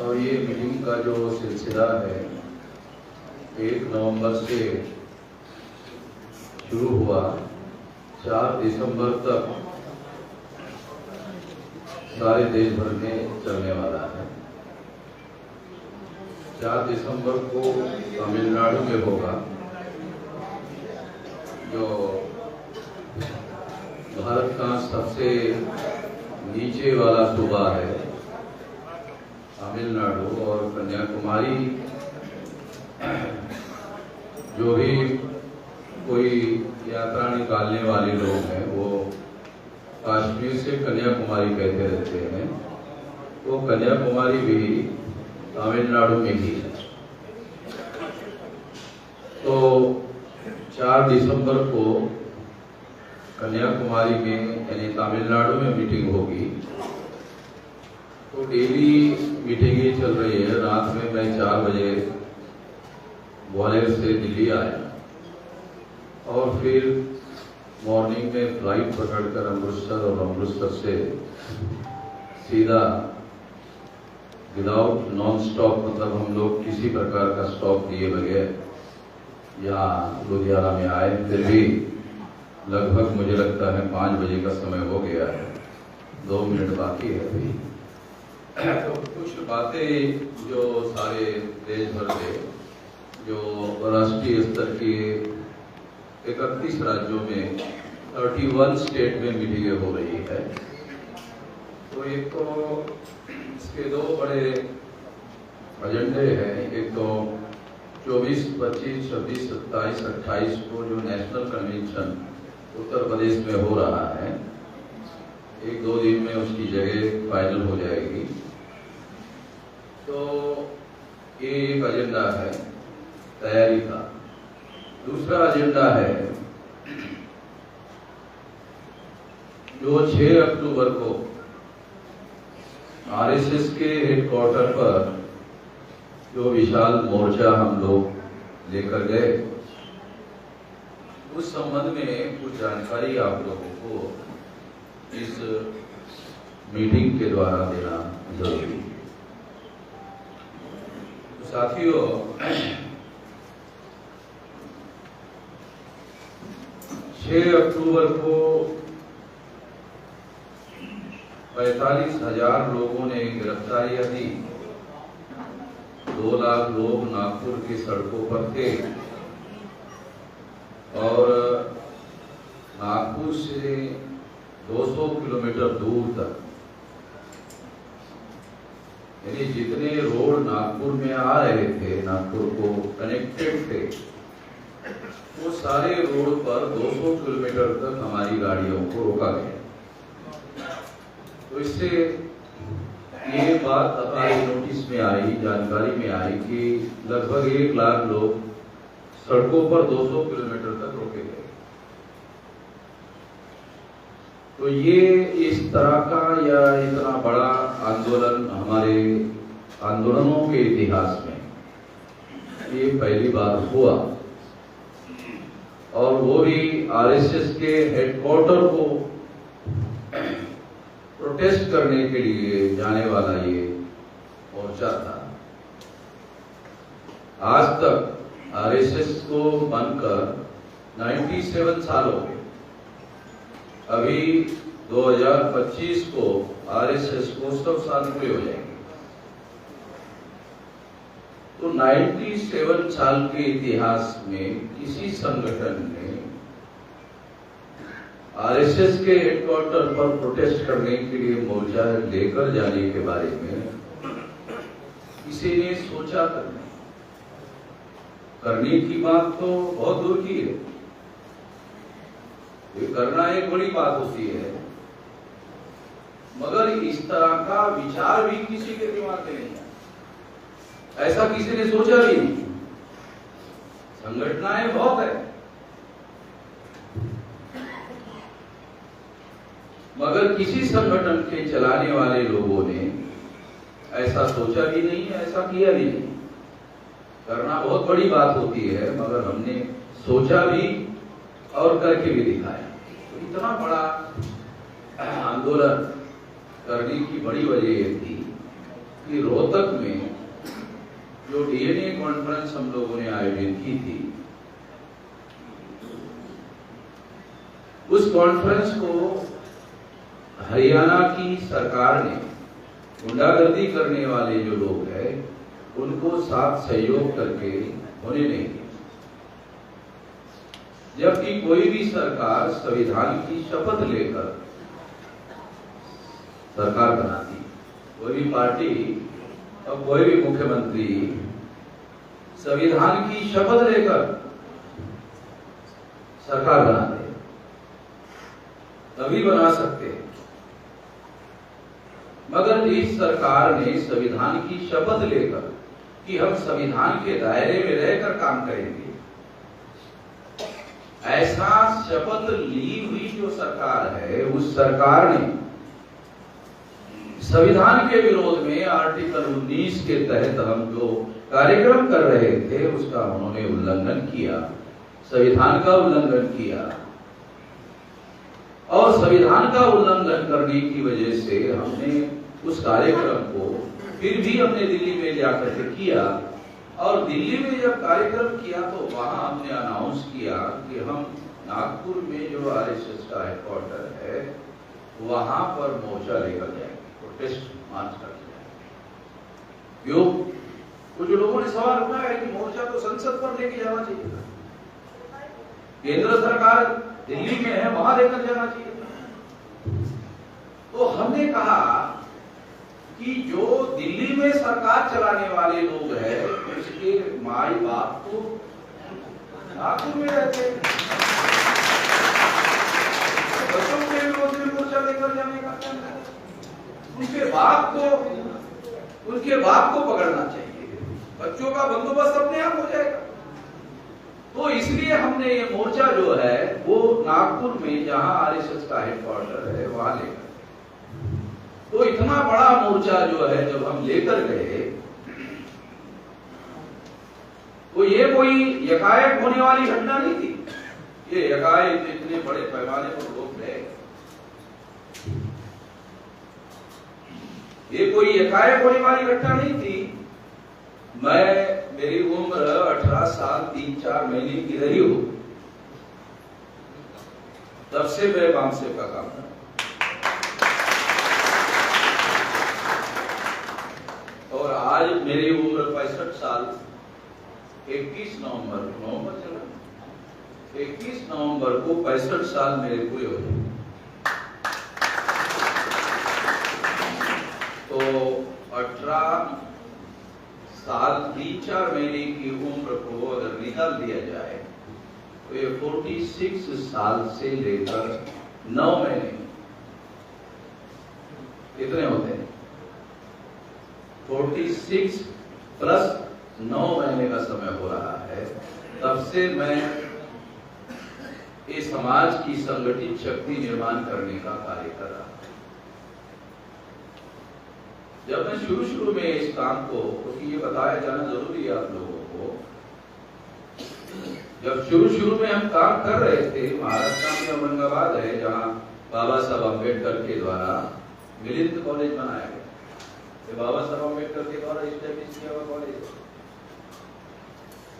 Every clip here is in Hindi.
और ये मीटिंग का जो सिलसिला है 1 नवंबर से शुरू हुआ, 4 दिसंबर तक सारे देश भर में चलने वाला है। 4 दिसंबर को तमिलनाडु में होगा, जो भारत का सबसे नीचे वाला सूबा है तमिलनाडु, और कन्याकुमारी जो भी कोई यात्रा निकालने वाले लोग हैं वो कश्मीर से कन्याकुमारी कहते रहते हैं, तो कन्याकुमारी भी तमिलनाडु में ही है। तो 4 दिसंबर को कन्याकुमारी में यानी तमिलनाडु में मीटिंग होगी। तो डेली मीटिंगें चल रही है। रात में मैं 4 बजे ग्वालियर से दिल्ली आया और फिर मॉर्निंग में फ्लाइट पकड़कर अमृतसर, और अमृतसर से सीधा विदाउट नॉन स्टॉप, मतलब हम लोग किसी प्रकार का स्टॉप दिए बगैर यहाँ लुधियाना में आए। फिर भी लगभग मुझे लगता है 5 बजे का समय हो गया है, 2 मिनट बाकी है अभी। तो कुछ बातें जो सारे देश भर के जो राष्ट्रीय स्तर के 31 राज्यों में 31 स्टेट में मीटिंगें हो रही है। तो एक तो इसके 2 बड़े एजेंडे हैं। एक तो 24, 25, 26, 27, 28 को जो नेशनल कन्वेंशन उत्तर प्रदेश में हो रहा है, 1-2 दिन में उसकी जगह फाइनल हो जाएगी। तो ये एक एजेंडा है तैयारी का। दूसरा एजेंडा है जो 6 अक्टूबर को आरएसएस के हेडक्वार्टर पर जो विशाल मोर्चा हम लोग लेकर गए, उस संबंध में कुछ जानकारी आप लोगों को इस मीटिंग के द्वारा देना जरूरी है। तो साथियों, 6 अक्टूबर को 45,000 लोगों ने गिरफ्तारियां दी। 2 लाख लोग नागपुर की सड़कों पर थे और नागपुर से 200 किलोमीटर दूर तक, यानी जितने रोड नागपुर में आ रहे थे, नागपुर को कनेक्टेड थे, वो सारे रोड पर 200 किलोमीटर तक हमारी गाड़ियों को रोका गया। तो इससे ये बात हमारी नोटिस में आई, जानकारी में आई कि लगभग 1 लाख लोग सड़कों पर 200 किलोमीटर तक रोके गए। तो ये इस तरह का या इतना बड़ा आंदोलन हमारे आंदोलनों के इतिहास में ये पहली बार हुआ, और वो भी आरएसएस के हेडक्वार्टर को प्रोटेस्ट करने के लिए जाने वाला ये मोर्चा था। आज तक आरएसएस को बनकर 97 साल हो गए। अभी 2025 को आरएसएस को 100 साल पूरे हो जाएंगे। तो 97 साल के इतिहास में किसी संगठन ने आरएसएस के हेडक्वार्टर पर प्रोटेस्ट करने के लिए मोर्चा लेकर जाने के बारे में किसी ने सोचा करने की बात तो बहुत दूर की है। ये करना एक बड़ी बात होती है, मगर इस तरह का विचार भी किसी के दिमाग में नहीं है। ऐसा किसी ने सोचा भी नहीं। संगठनाएं बहुत है, मगर किसी संगठन के चलाने वाले लोगों ने ऐसा सोचा भी नहीं, ऐसा किया भी नहीं। करना बहुत बड़ी बात होती है, मगर हमने सोचा भी और करके भी दिखाया। तो इतना बड़ा आंदोलन करने की बड़ी वजह ये थी कि रोहतक में जो डीएनए कॉन्फ्रेंस हम लोगों ने आयोजित की थी, उस कॉन्फ्रेंस को हरियाणा की सरकार ने गुंडागर्दी करने वाले जो लोग हैं उनको साथ सहयोग करके होने नहीं दिया। जबकि कोई भी सरकार संविधान की शपथ लेकर सरकार बनाती, कोई भी पार्टी और कोई भी मुख्यमंत्री संविधान की शपथ लेकर सरकार बनाते तभी बना सकते हैं। मगर इस सरकार ने संविधान की शपथ लेकर कि हम संविधान के दायरे में रहकर काम करेंगे, ऐसा शपथ ली हुई जो सरकार है, उस सरकार ने संविधान के विरोध में आर्टिकल 19 के तहत हम जो कार्यक्रम कर रहे थे उसका उन्होंने उल्लंघन किया, संविधान का उल्लंघन किया। और संविधान का उल्लंघन करने की वजह से हमने उस कार्यक्रम को फिर भी हमने दिल्ली में जाकर के किया। और दिल्ली में जब कार्यक्रम किया तो वहां हमने अनाउंस किया कि हम नागपुर में जो आरएसएस का हेडक्वार्टर है वहां पर मोर्चा लेकर जाएंगे, प्रोटेस्ट मार्च करके जाएंगे। क्यों? कुछ लोगों ने सवाल उठाया है कि मोर्चा तो संसद पर लेके जाना चाहिए था, केंद्र सरकार दिल्ली में है वहां लेकर जाना चाहिए था। तो हमने कहा कि जो दिल्ली में सरकार चलाने वाले लोग हैं उसके माई बाप तो नागपुर में रहते हैं, बच्चों के विरोध में मोर्चा लेकर जाने का उनके बाप को पकड़ना चाहिए, बच्चों का बंदोबस्त अपने आप हो जाएगा। तो इसलिए हमने ये मोर्चा जो है वो नागपुर में जहां आरएसएस का हेडक्वार्टर है वहां लेकर, तो इतना बड़ा मोर्चा जो है जब हम लेकर गए तो ये कोई यकायक होने वाली घटना नहीं थी। ये यकायक इतने बड़े पैमाने पर लोग गए, ये कोई यकायक होने वाली घटना नहीं थी। मेरी उम्र 18 साल 3-4 महीने की रही हो, तब से मैं बामसेव का काम कर, और आज मेरी उम्र 65 साल 21 नवंबर को 65 साल मेरे पूरे हो गए। तो 18 साल 3-4 महीने की उम्र को अगर निकाल दिया जाए तो ये 46 साल से लेकर 9 महीने कितने होते हैं? 46 प्लस 9 महीने का समय हो रहा है। तब से मैं इस समाज की संगठित शक्ति निर्माण करने का कार्य कर रहा हूं। जब मैं शुरू में इस काम को, क्योंकि ये बताया जाना जरूरी है आप लोगों को, जब शुरू में हम काम कर रहे थे, महाराष्ट्र में औरंगाबाद है जहां बाबा साहब अम्बेडकर के द्वारा मिलिंद कॉलेज बनाया गया, ये बाबा साहब अम्बेडकर के द्वारा स्टैब्लिश किया हुआ कॉलेज है।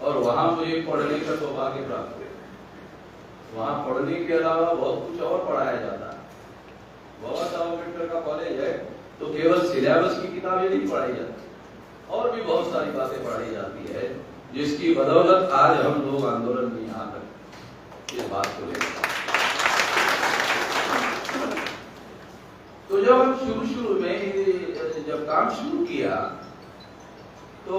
और वहां मुझे पढ़ने का सौभाग्य प्राप्त हुआ। वहां पढ़ने के अलावा बहुत कुछ और पढ़ाया जाता है। बाबा साहब अम्बेडकर का कॉलेज है तो केवल सिलेबस की किताबें नहीं पढ़ाई जाती, और भी बहुत सारी बातें पढ़ाई जाती है, जिसकी बदौलत आज हम लोग आंदोलन में यहाँ तक इस बात को लेकर। तो जब हम शुरू में जब काम शुरू किया तो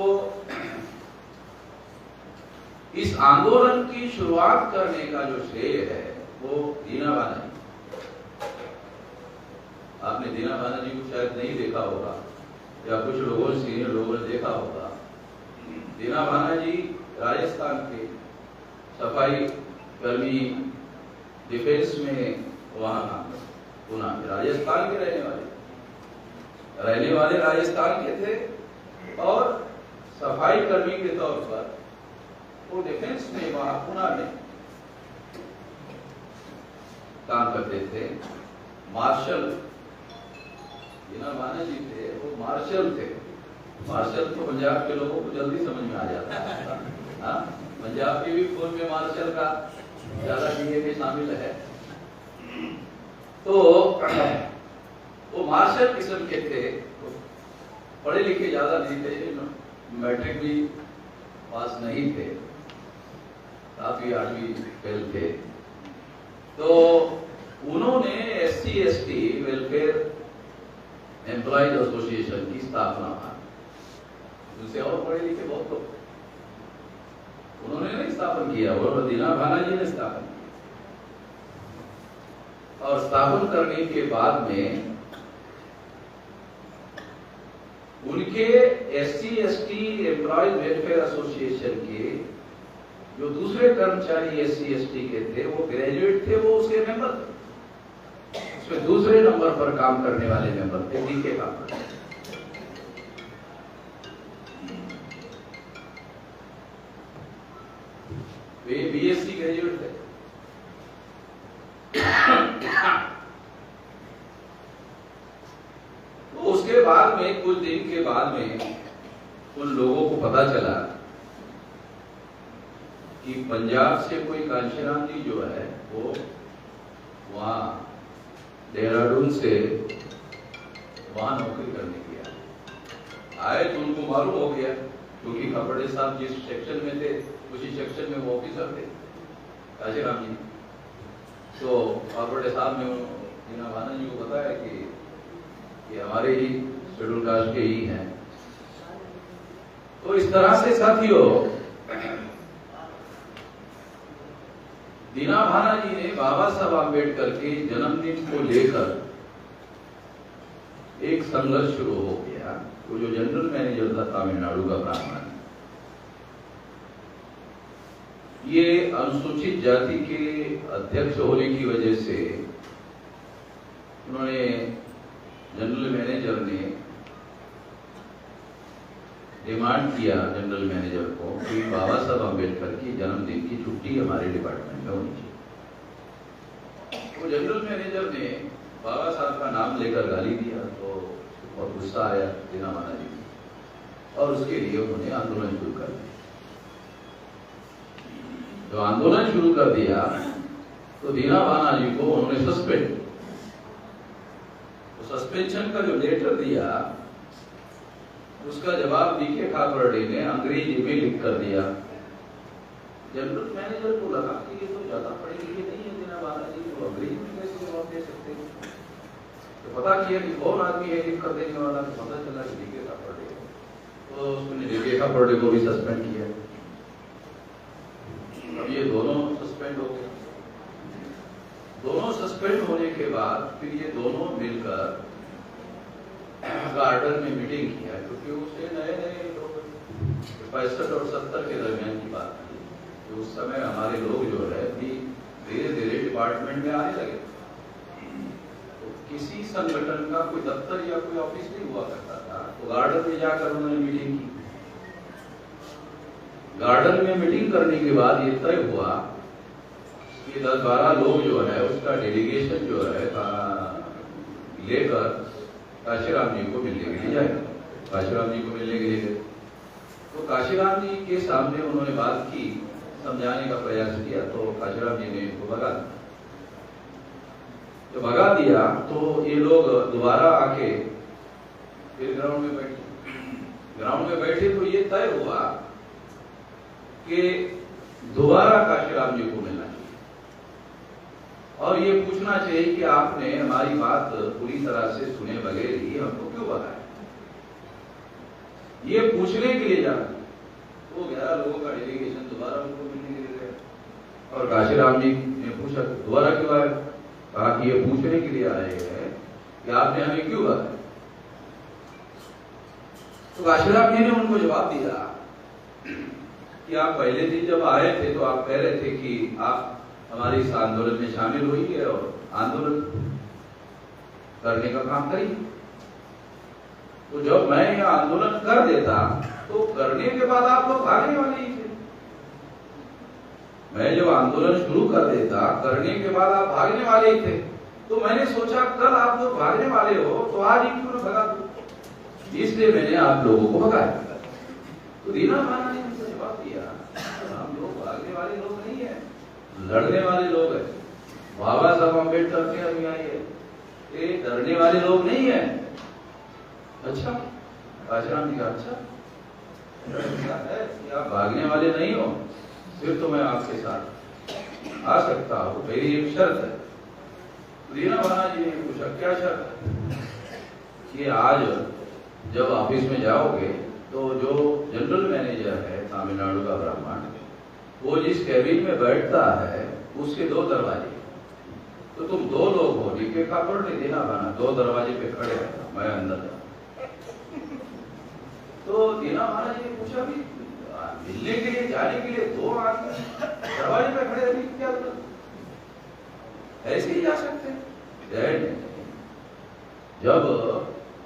इस आंदोलन की शुरुआत करने का जो श्रेय है वो दीना बाना जी। आपने दीना बाना जी को शायद नहीं देखा होगा, या कुछ लोगों ने, सीनियर लोगों ने देखा होगा। दीना बाना जी राजस्थान के सफाई कर्मी, डिफेंस में वहां काम करते, पुणे में, राजस्थान के रहने वाले राजस्थान के थे, और सफाई कर्मी के तौर पर वो डिफेंस में वहां पुणे में काम करते थे। मार्शल दीना बाना जी थे, वो मार्शल थे, मार्शल तो पंजाब के लोगों को जल्दी समझ में आ जाता है। हाँ, पंजाब के भी फोन में मार्शल का ज्यादा डीएनए शामिल है। तो वो मार्शल किस्म के थे, पढ़े लिखे ज्यादा नहीं थे, मैट्रिक भी पास नहीं थे, काफी 8वीं फेल थे। तो उन्होंने SC/ST वेलफेयर एम्प्लॉयज एसोसिएशन की स्थापना की। उनसे और पढ़े लिखे बहुत लोग, उन्होंने नहीं स्थापन किया, वो दीना भाना जी ने स्थापन किया। और स्थापन करने के बाद में उनके SC/ST एम्प्लॉयज वेलफेयर एसोसिएशन के जो दूसरे कर्मचारी SC/ST के थे, वो ग्रेजुएट थे, वो उसके मेंबर थे। उसमें दूसरे नंबर पर काम करने वाले मेंबर थे, डीके काम करते। वे BSc ग्रेजुएट थे। तो उसके बाद में कुछ दिन के बाद में उन लोगों को पता चला कि पंजाब से कोई कांशीराम जी जो है वो वहां देहरादून से वहां नौकरी करने गया। आए तो उनको मालूम हो गया, क्योंकि खबड़े साहब जिस सेक्शन में थे उसी सेक्शन में वो ऑफिसर थे कांशीराम जी। तो खबड़े साहब ने दीना भाना जी को बताया कि ये हमारे ही शेड्यूल कास्ट के ही हैं। तो इस तरह से साथियों, दीना भाना जी ने बाबा साहब आम्बेडकर के जन्मदिन को लेकर एक संघर्ष शुरू हो गया। वो जो जनरल मैनेजर था तमिलनाडु का ब्राह्मण, ये अनुसूचित जाति के अध्यक्ष होने की वजह से उन्होंने, जनरल मैनेजर ने डिमांड किया जनरल मैनेजर को कि बाबा साहब आम्बेडकर की जन्मदिन की छुट्टी हमारे डिपार्टमेंट में होनी चाहिए। तो जनरल मैनेजर ने बाबा साहब का नाम लेकर गाली दिया, तो बहुत गुस्सा आया दीना भाना जी, और उसके लिए उन्होंने आंदोलन शुरू कर दिया। जो आंदोलन शुरू कर दिया तो दीना भाना जी को उन्होंने सस्पेंड, सस्पेंशन का जो लेटर दिया उसका जवाब डीके खापड़े ने अंग्रेजी में लिख कर दिया। जनरल मैनेजर को लगा कि ये तो ज्यादा पढ़े लिखे नहीं है दीना भाना जी, तो अंग्रेजी में कैसे जवाब दे सकते हैं। तो पता किया कि कौन आदमी है लिख कर देने वाला, तो पता चला कि डीके खापड़े, तो उसने डीके खापड़े को भी सस्पेंड किया। अब ये दोनों सस्पेंड हो गए। दोनों सस्पेंड होने के बाद फिर ये दोनों मिलकर गार्डन में मीटिंग किया, क्योंकि उसे नए लोग 65 और 70 के दरमियान की बात थी। तो उस समय हमारे लोग जो है भी धीरे धीरे डिपार्टमेंट में आने लगे। तो किसी संगठन का कोई दफ्तर या कोई ऑफिस नहीं हुआ करता था, तो गार्डन में जाकर उन्होंने मीटिंग की। गार्डन में मीटिंग करने के बाद ये तय हुआ कि 10-12 लोग जो है उसका डेलीगेशन जो है लेकर काशीराम जी को मिलने के लिए जाएगा। काशीराम जी को मिलने के लिए गए। तो काशीराम जी के सामने उन्होंने बात की, समझाने का प्रयास किया, तो काशीराम जी ने इनको भगा दिया। तो भगा दिया तो ये लोग दोबारा आके फिर ग्राउंड में बैठे। ग्राउंड में बैठे तो ये तय हुआ कि दोबारा काशीराम जी को मिलना चाहिए और ये पूछना चाहिए कि आपने हमारी बात पूरी तरह से सुने बगैर ही हमको क्यों भगाया। ये पूछने के लिए जाना। वो 11 लोगों का डेलीगेशन दोबारा उनको मिलने के लिए गया और काशीराम जी ने पूछा दोबारा क्यों आए। कहा कि ये पूछने के लिए आए हैं कि आपने हमें क्यों भगाया। तो काशीराम जी ने उनको जवाब दिया कि आप पहले दिन जब आए थे तो आप कह रहे थे कि आप हमारे इस आंदोलन में शामिल हुई और आंदोलन करने का काम करिए। तो जब मैं यह आंदोलन कर देता तो करने के बाद आप लोग भागने वाले ही थे। मैं जब आंदोलन शुरू कर देता, करने के बाद आप भागने वाले ही थे। तो मैंने सोचा कल आप लोग भागने वाले हो तो आज ही क्यों न भगा दो। इसलिए मैंने आप लोगों को भगाया। तो दीना बाना ने मुझे जवाब दिया, हम लोग भागने वाले लोग नहीं है, लड़ने वाले लोग हैं। बाबा साहब अम्बेडकर के अनुयायी है, ये डरने वाले लोग नहीं है। अच्छा, काशीराम जी का अच्छा है कि आप भागने वाले नहीं हो, फिर तो मैं आपके साथ आ सकता हूँ, मेरी एक शर्त है। दीना बाना जी ने पूछा क्या शर्त है? कि आज जब ऑफिस में जाओगे तो जो जनरल मैनेजर है तमिलनाडु का ब्राह्मण, वो जिस कैबिन में बैठता है उसके 2 दरवाजे, तो तुम 2 लोग हो, डीके खापर ने दीना बाना 2 दरवाजे पे खड़े रहना, मैं अंदर जाऊं। तो दीना बाना जी ने पूछा भी मिलने के लिए जाने के लिए 2 आदमी दरवाजे पे खड़े रहने की क्या जरूरत, ऐसे ही जा सकते हैं। जब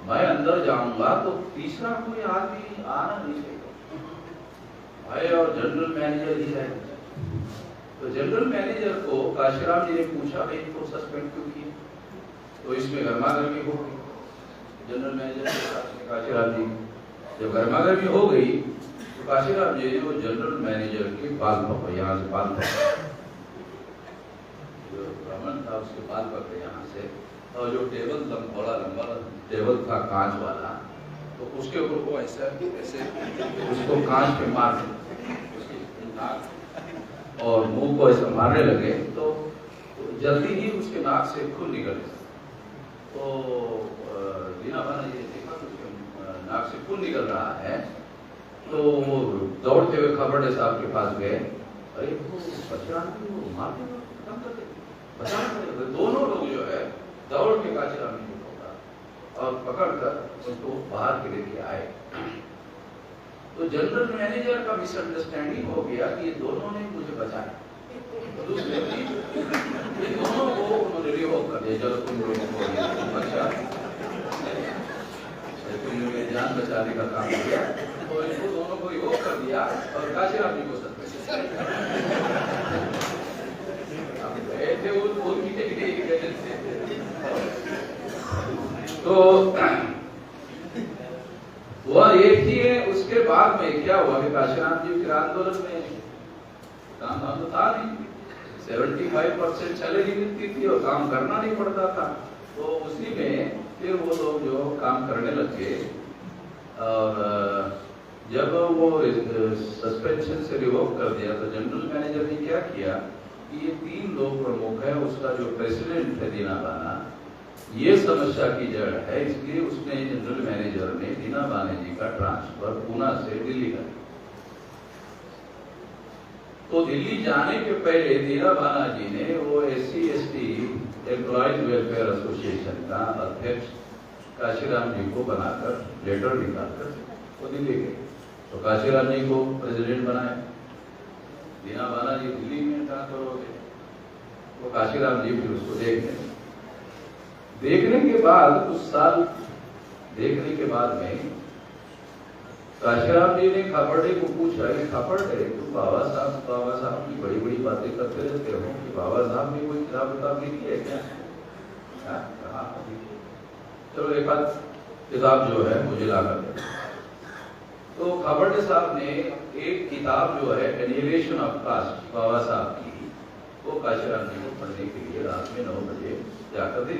मैं अंदर जाऊंगा तो तीसरा कोई आदमी आना नहीं चाहिए, मैं और जनरल मैनेजर ही है। तो जनरल मैनेजर को काशीराम जी ने पूछा भाई इनको सस्पेंड क्यों किया? तो इसमें गर्मागर्मी हो गई जनरल मैनेजर के साथ में काशीराम जी। जब गर्मागर्मी हो गई तो काशीराम जी ने वो जनरल मैनेजर के बाल पकड़े, यहाँ से बाल पकड़े, जो ब्राह्मण था उसके बाल पकड़े यहाँ से, और जो टेबल बड़ा लंबा टेबल था कांच वाला, तो उसके ऊपर वो ऐसे उसको कांच पे मार नाक और मुंह को ऐसा मारने लगे। तो जल्दी ही उसके नाक से खून निकले। तो दीना बाना ये देखा तो उसके नाक से खून निकल रहा है, तो वो दौड़ते हुए खबरडे साहब के पास गए, अरे वो मारते खत्म कर दे, बचाना पड़ेगा। दोनों लोग जो है दौड़ के काशीराम जी को पकड़ा और पकड़कर उसको बाहर के लेके आए। तो जनरल मैनेजर का मिसअंडरस्टैंडिंग हो गया कि ये दोनों ने मुझे बचाया, तो दूसरे ये दोनों को उन्होंने रिवोक कर दिया। चलो तुम लोगों को अच्छा, तुमने जान बचाने का काम किया, तो इनको दोनों को रिवोक कर दिया और काशीराम जी को सस्पेंड थे तो वह एक ही है। उसके बाद में क्या हुआ कि काशीराम जी के आंदोलन में काम तो था नहीं, 75% सैलरी मिलती थी और काम करना नहीं पड़ता था। तो उसी में फिर वो लोग जो काम करने लगे, और जब वो सस्पेंशन से रिवोक कर दिया तो जनरल मैनेजर ने क्या किया कि ये 3 लोग प्रमुख है, उसका जो प्रेसिडेंट है दीना बाना, ये समस्या की जड़ है, इसलिए उसने जनरल मैनेजर ने दीना बाना जी का ट्रांसफर पूना से दिल्ली कर। तो दिल्ली जाने के पहले दीना बाना जी ने वो SC/ST एम्प्लॉयज वेलफेयर एसोसिएशन का अध्यक्ष काशीराम जी को बनाकर लेटर निकालकर वो दिल्ली गए। तो काशीराम जी को प्रेसिडेंट बनाया, दीना बाना जी दिल्ली में ट्रांसफर हो गए। तो काशीराम जी फिर उसको देखने के बाद कुछ साल देखने के बाद में काशीराम जी ने खापड़े को पूछा कि खापड़े तुम बाबा साहब की बड़ी बड़ी बातें करते रहते हो कि बाबा साहब ने कोई किताब लिखी है क्या? चलो एक बात किताब जो है मुझे ला कर। तो खापड़े साहब ने एक किताब जो है एनिहिलेशन ऑफ कास्ट बाबा साहब की, वो काशीराम जी को पढ़ने के लिए रात में 9 बजे जाकर दी।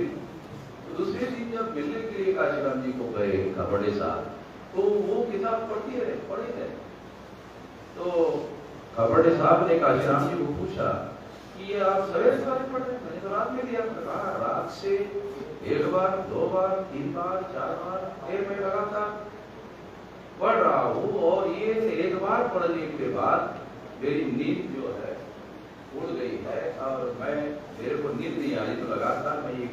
तो दूसरे दिन जब मिलने के लिए काशीराम जी को गए खापड़े साहब, तो वो किताब पढ़े रहे। तो खापड़े साहब ने काशीराम जी को पूछा कि ये आप सवेरे पढ़ रहे? मैंने तो रात में दिया। कहा रात से 1 बार 2 बार 3 बार 4 बार फिर मैं लगातार पढ़ रहा हूँ, और ये 1 बार पढ़ने के बाद मेरी नींद जो है उड़ गई है, और मेरे को नींद नहीं आ रही, तो लगातार मैं ये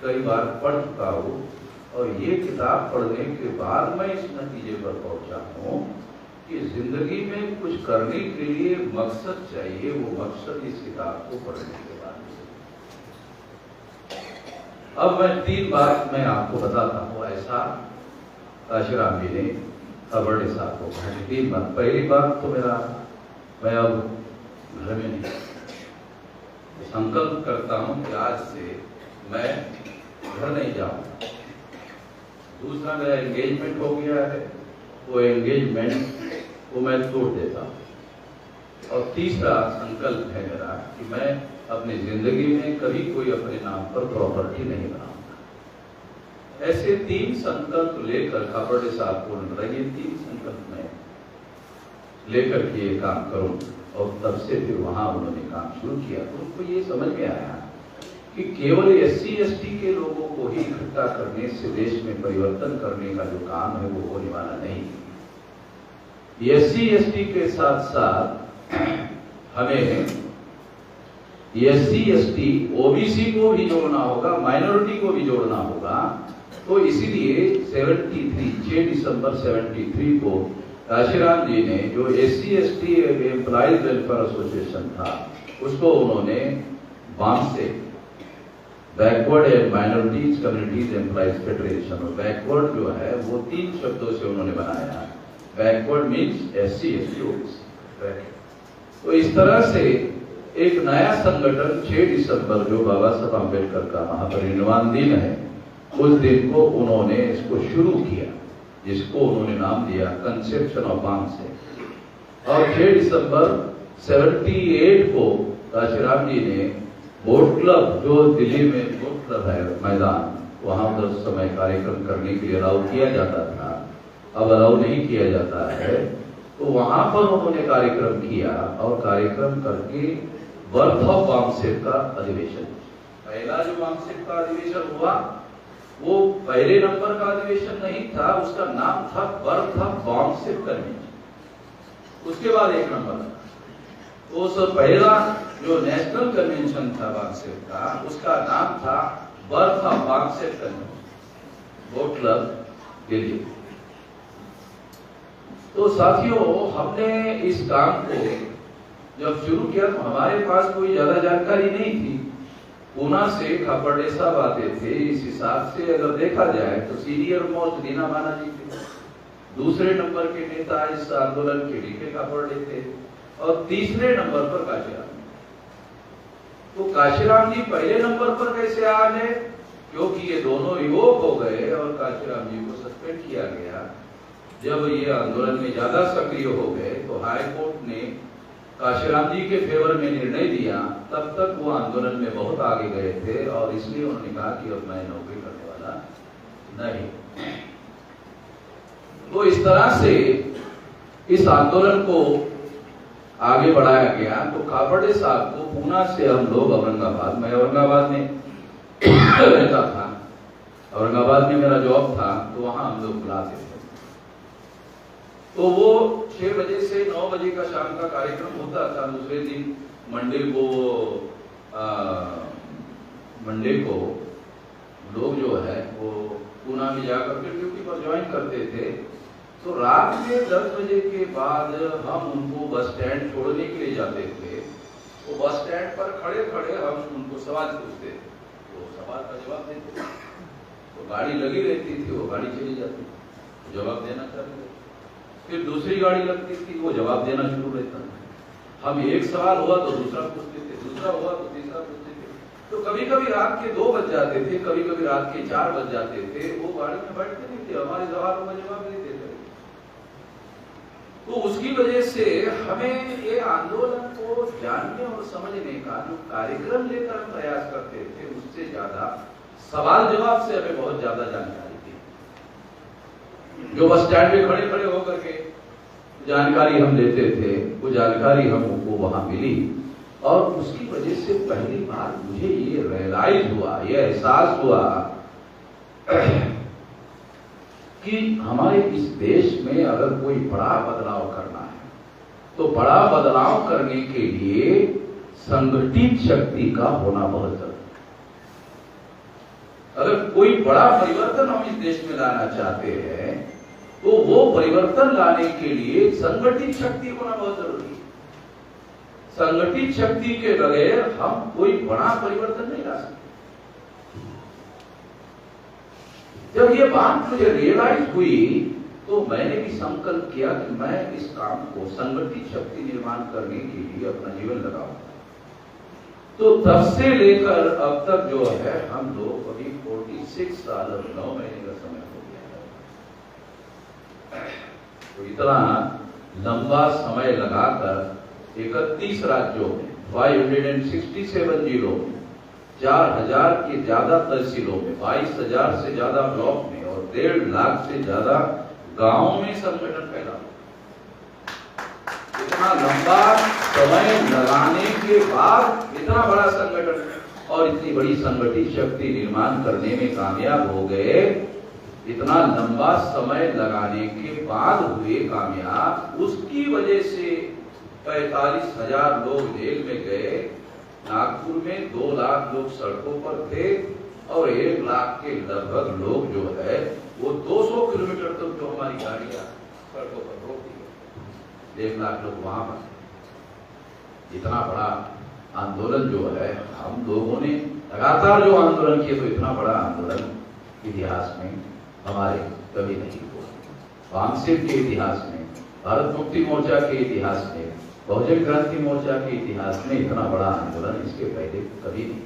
कई बार पढ़ चुका हूँ, और ये किताब पढ़ने के बाद मैं इस नतीजे पर पहुंचा हूँ कि जिंदगी में कुछ करने के लिए मकसद चाहिए। वो मकसद इस किताब को पढ़ने के बाद। अब मैं 3 बात मैं आपको बताता हूँ, ऐसा काशीराम जी ने खापड़े साहब को कहा। 3 बात। पहली बात तो मैं अब घर में नहीं, संकल्प करता हूँ कि आज से मैं घर नहीं जाऊंगा। दूसरा मेरा एंगेजमेंट हो गया है, वो एंगेजमेंट को मैं तोड़ देता हूँ। और तीसरा संकल्प है मेरा कि मैं अपनी जिंदगी में कभी कोई अपने नाम पर प्रॉपर्टी नहीं बनाऊंगा। ऐसे 3 संकल्प लेकर खापर्डे साहब को ये 3 संकल्प में लेकर के ये काम करूं। और तब से फिर वहां उन्होंने काम शुरू किया। तो उनको ये समझ में आया कि केवल SC ST के लोगों को ही इकट्ठा करने से देश में परिवर्तन करने का जो काम है वो होने वाला नहीं। SC ST के साथ साथ हमें SC ST OBC को भी जोड़ना होगा, माइनॉरिटी को भी जोड़ना होगा। तो इसीलिए 6 दिसंबर 73 को काशीराम जी ने जो SC ST employees welfare association था उसको उन्होंने बाम से backward and minorities communities employees federation, और बैकवर्ड जो है वो 3 शब्दों से उन्होंने बनाया। Backward means SC ST OBC। तो इस तरह से एक नया संगठन 6 दिसंबर जो बाबा साहब अम्बेडकर का महापरिनिर्वाण दिन है उस दिन को उन्होंने इसको शुरू किया, जिसको उन्होंने नाम दिया कंसेप्शन ऑफ बाम से। और 6 दिसंबर 78 को काशीराम जी ने बोट क्लब, जो दिल्ली में बोट क्लब है मैदान, वहां उस समय कार्यक्रम करने के लिए अलाउ किया जाता था, अब अलाउ नहीं किया जाता है। तो वहां पर उन्होंने कार्यक्रम किया और कार्यक्रम करके बर्थ ऑफ बामसेट का अधिवेशन, पहला जो बामसेट का अधिवेशन हुआ वो पहले नंबर का अधिवेशन नहीं था, उसका नाम था बर्थ ऑफ बामसेट कन्वेंशन। उसके बाद 1 नंबर उस पहला जो नेशनल कन्वेंशन था बामसेट का, उसका नाम था birth of BAMCEF convention, boat club Delhi. तो साथियों, हमने इस काम को जब शुरू किया तो हमारे पास कोई ज्यादा जानकारी नहीं थी। पूना से खापर्डे साहब आते थे। इस हिसाब से अगर देखा जाए तो सीनियर मोस्ट दीना माना जी थे, दूसरे नंबर के नेता इस आंदोलन के डीके खापर्डे थे, और तीसरे नंबर पर काशीराम। तो काशीराम जी पहले नंबर पर कैसे आ गए? क्योंकि ये दोनों रिवोक हो गए और काशीराम जी को सस्पेंड किया गया। जब ये आंदोलन में ज्यादा सक्रिय हो गए तो हाई कोर्ट ने काशीराम जी के फेवर में निर्णय दिया। तब तक वो आंदोलन में बहुत आगे गए थे और इसलिए उन्होंने कहा कि अब मैं नौकरी करने वाला नहीं। तो इस तरह से इस आंदोलन को आगे बढ़ाया गया। तो खापर्डे साहब को पूना से हम लोग औरंगाबाद, मैं औरंगाबाद में रहता था, औरंगाबाद में मेरा जॉब था, तो वहां हम लोग बुलाते थे। तो वो 6 बजे से 9 बजे का शाम का कार्यक्रम होता था। दूसरे दिन मंडे को लोग जो है वो पूना में जाकर के ड्यूटी पर ज्वाइन करते थे। तो रात में 10 बजे के बाद हम उनको बस स्टैंड छोड़ने के लिए जाते थे। तो बस स्टैंड पर खड़े खड़े हम उनको सवाल पूछते थे, तो सवाल का जवाब देते थे। तो गाड़ी लगी रहती थी, वो गाड़ी चली जाती, जवाब देना चाहते थे। फिर दूसरी गाड़ी लगती थी, वो जवाब देना शुरू रहता था। हम एक सवाल हुआ तो दूसरा पूछते थे, दूसरा हुआ तो तीसरा पूछते थे। तो कभी कभी रात के 2 बज जाते थे, कभी कभी रात के 4 बज जाते थे। वो गाड़ी में बैठते नहीं थे, हमारे सवालों का जवाब नहीं देते थे। तो उसकी वजह से हमें ये आंदोलन को जानने और समझने का जो कार्यक्रम लेकर हम प्रयास करते थे, उससे ज्यादा सवाल जवाब से हमें बहुत ज्यादा जानकारी थी। जो बस स्टैंड पे खड़े खड़े होकर के जानकारी हम लेते थे, वो जानकारी हमको वहां मिली। और उसकी वजह से पहली बार मुझे ये रियलाइज हुआ, ये एहसास हुआ कि हमारे इस देश में अगर कोई बड़ा बदलाव करना है तो बड़ा बदलाव करने के लिए संगठित शक्ति का होना बहुत जरूरी है। अगर कोई बड़ा परिवर्तन हम इस देश में लाना चाहते हैं तो वो परिवर्तन लाने के लिए संगठित शक्ति होना बहुत जरूरी है। संगठित शक्ति के बगैर हम कोई बड़ा परिवर्तन नहीं ला सकते। जब ये बात मुझे रियलाइज हुई तो मैंने भी संकल्प किया कि मैं इस काम को संगठित शक्ति निर्माण करने के लिए अपना जीवन लगाऊंगा। तो तब से लेकर अब तक जो है हम लोग अभी 46 साल और 9 महीने का समय हो गया है। तो इतना लंबा समय लगाकर 31 राज्यों में 567 जिलों में 4000 के ज्यादा तहसीलों में 22,000 से ज्यादा ब्लॉक में और 1.5 लाख से ज्यादा गांवों में संगठन फैला। इतना लंबा समय लगाने के बाद इतना बड़ा संगठन और इतनी बड़ी संगठित शक्ति निर्माण करने में कामयाब हो गए। इतना लंबा समय लगाने के बाद हुए कामयाब, उसकी वजह से 45,000 लोग जेल में गए। नागपुर में 2 लाख लोग सड़कों पर थे और 1 लाख के लगभग लोग जो है वो 200 किलोमीटर तक जो हमारी गाड़ियां सड़कों पर रोक दी। 1 लाख लोग वहां पर। इतना बड़ा आंदोलन जो है हम लोगों ने लगातार जो आंदोलन किए, तो इतना बड़ा आंदोलन इतिहास में हमारे कभी नहीं हुआ। वामसिफ के इतिहास में, भारत मुक्ति मोर्चा के इतिहास में, बहुजन क्रांति मोर्चा के इतिहास में इतना बड़ा आंदोलन इसके पहले कभी नहीं।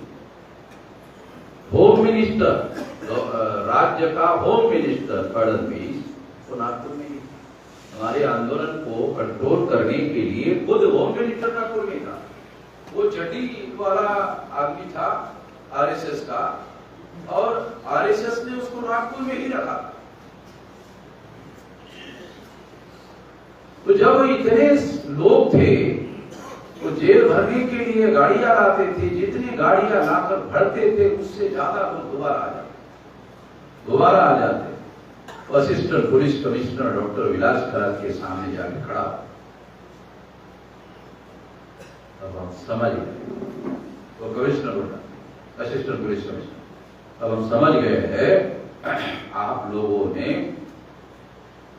होम मिनिस्टर, राज्य का होम मिनिस्टर फडणवीस तो नागपुर में ही हमारे आंदोलन को कंट्रोल करने के लिए खुद होम मिनिस्टर नागपुर में था। वो चड्डी वाला आदमी था आरएसएस का, और आरएसएस ने उसको नागपुर में ही रखा। तो जब इतने लोग थे तो जेल भरने के लिए गाड़ियां लाते थे, जितनी गाड़ियां लाकर भरते थे उससे ज्यादा लोग दोबारा आ जाते। असिस्टेंट पुलिस कमिश्नर डॉक्टर विलास खरात के सामने जाके खड़ा। अब हम समझ गए, वो कमिश्नर होता असिस्टेंट पुलिस कमिश्नर। अब हम समझ गए हैं आप लोगों ने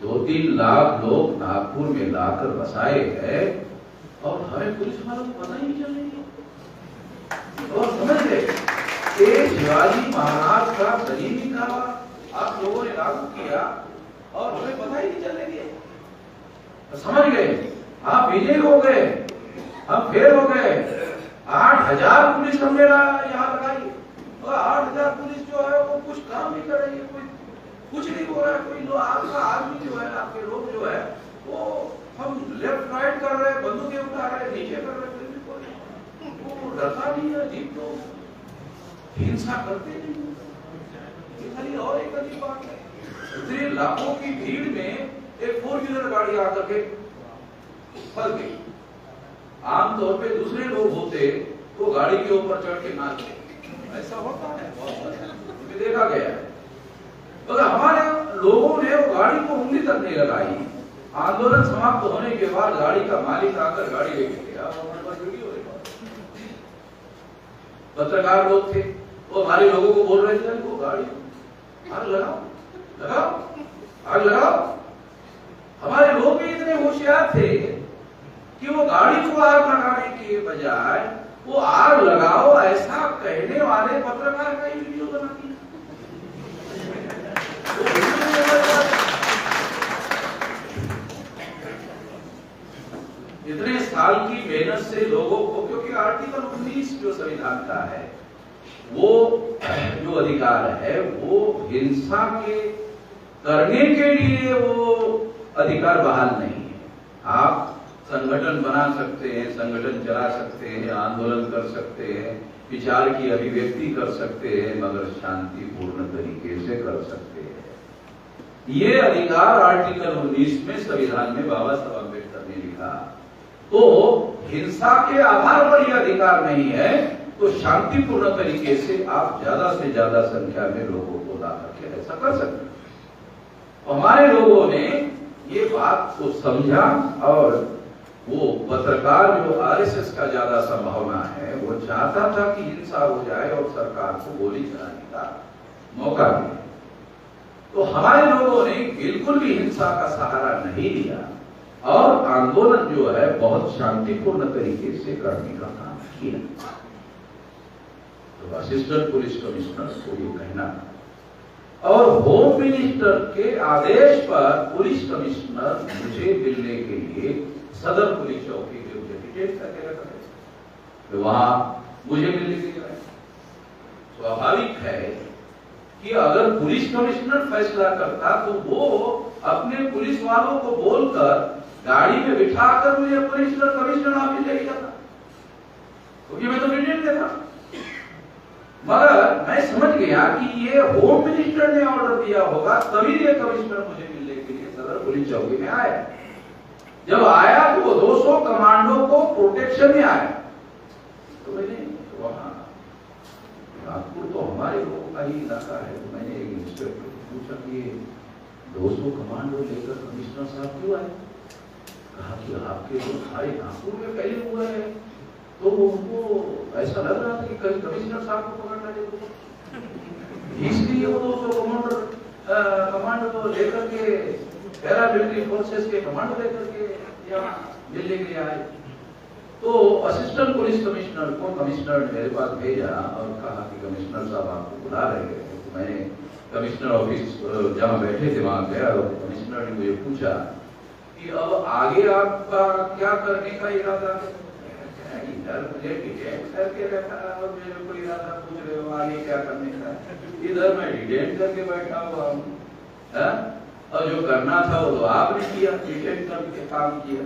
2-3 लाख लोग नागपुर में लाकर बसाए हैं और हमें पुलिस वालों को पता ही नहीं चल रही है। और समझ गए शिवाजी महाराज का सलीमी का आप लोगों ने लागू किया और हमें पता ही नहीं चलने दिया। समझ गए आप विजय हो गए, हम फेल हो गए। 8,000 पुलिस हमने यहाँ लगाई और 8,000 पुलिस जो है वो कुछ काम नहीं कर रही है, कोई कुछ नहीं हो रहा है। कोई लोग आपका आदमी जो है, आपके लोग जो है वो हम लेफ्ट राइट कर रहे हैं, बंदूकें उठा रहे हैं, नीचे कर रहे हैं, वो डरता नहीं है। अजीब तो हिंसा करते नहीं। खाली और एक अजीब बात है, इतने लाखों की भीड़ में एक 4 व्हीलर गाड़ी आकर के फंस गई। आमतौर पे दूसरे लोग होते तो गाड़ी के ऊपर चढ़ के नाचते, ऐसा होता है, बहुत देखा गया है। मगर हमारे लोगों ने वो गाड़ी को उंगली तक नहीं लगाई। आंदोलन समाप्त होने के बाद गाड़ी का मालिक आकर गाड़ी लेके गया। पत्रकार लोग थे, वो हमारे लोगों को बोल रहे थे वो गाड़ी आग लगाओ, आग लगाओ। हमारे लोग भी इतने होशियार थे कि वो गाड़ी को आग लगाने के बजाय वो आग लगाओ ऐसा कहने वाले पत्रकार का ही वीडियो बना दिया। इतने साल की मेहनत से लोगों को, क्योंकि आर्टिकल 19 जो संविधान का है वो जो अधिकार है वो हिंसा के करने के लिए वो अधिकार बहाल नहीं है। आप संगठन बना सकते हैं, संगठन चला सकते हैं, आंदोलन कर सकते हैं, विचार की अभिव्यक्ति कर सकते हैं, मगर शांतिपूर्ण तरीके से कर सकते हैं। ये अधिकार आर्टिकल 19 में संविधान में बाबा साहब अम्बेडकर ने लिखा। तो हिंसा के आधार पर यह अधिकार नहीं है, तो शांतिपूर्ण तरीके से आप ज्यादा से ज्यादा संख्या में लोगों को ला करके ऐसा कर सकते हैं। हमारे लोगों ने ये बात को समझा और वो पत्रकार जो आरएसएस का ज्यादा संभावना है, वो चाहता था कि हिंसा हो जाए और सरकार को गोली चलाने का मौका मिले। तो हमारे लोगों ने बिल्कुल भी हिंसा का सहारा नहीं लिया और आंदोलन जो है बहुत शांतिपूर्ण तरीके से करने का काम किया। तो असिस्टेंट पुलिस कमिश्नर को ये कहना, और होम मिनिस्टर के आदेश पर पुलिस कमिश्नर मुझे मिलने के लिए सदर पुलिस चौकी के मुझे डिटेल करके रखा, तो वहां मुझे मिलने के लिए स्वाभाविक है कि अगर पुलिस कमिश्नर फैसला करता तो वो अपने पुलिस वालों को बोलकर गाड़ी में बिठाकर मुझे कमिश्नर ऑफिस लेके जाता, क्योंकि मैं तो डिटेन देता। मगर मैं समझ गया कि ये होम मिनिस्टर ने ऑर्डर दिया होगा, तभी ये कमिश्नर मुझे मिलने के लिए सदर पुलिस चौकी में आया। जब आया तो वो 200 कमांडो को प्रोटेक्शन में आया। तो मैंने वहां नागपुर तो हमारे लोगों का ही इलाका है, तो मैंने एक इंस्पेक्टर को पूछा कि 200 कमांडो लेकर कमिश्नर साहब क्यों आए? कहा कि आपके लोग सारे नागपुर में फैले हुए हैं, तो उनको ऐसा लग रहा था कि कहीं कमिश्नर साहब को पकड़ना चाहिए, इसलिए वो 200 कमांडो लेकर के पैरामिलिट्री फोर्सेस के कमांडो लेकर के यहाँ मिलने के लिए आए। तो असिस्टेंट पुलिस कमिश्नर को कमिश्नर ने मेरे पास भेजा और कहा कि कमिश्नर साहब आपको बुला रहे हैं। तो मैंने कमिश्नर ऑफिस जहाँ बैठे थे वहां गया और कमिश्नर ने मुझे पूछा कि अब आगे आपका क्या करने का इरादा है? इधर मुझे डिटेन करके बैठा और मेरे को इरादा पूछ रहे हो आगे क्या करने का? इधर मैं डिटेन करके बैठा हुआ हूँ, और जो करना था वो तो आपने किया, डिटेन करके काम किया।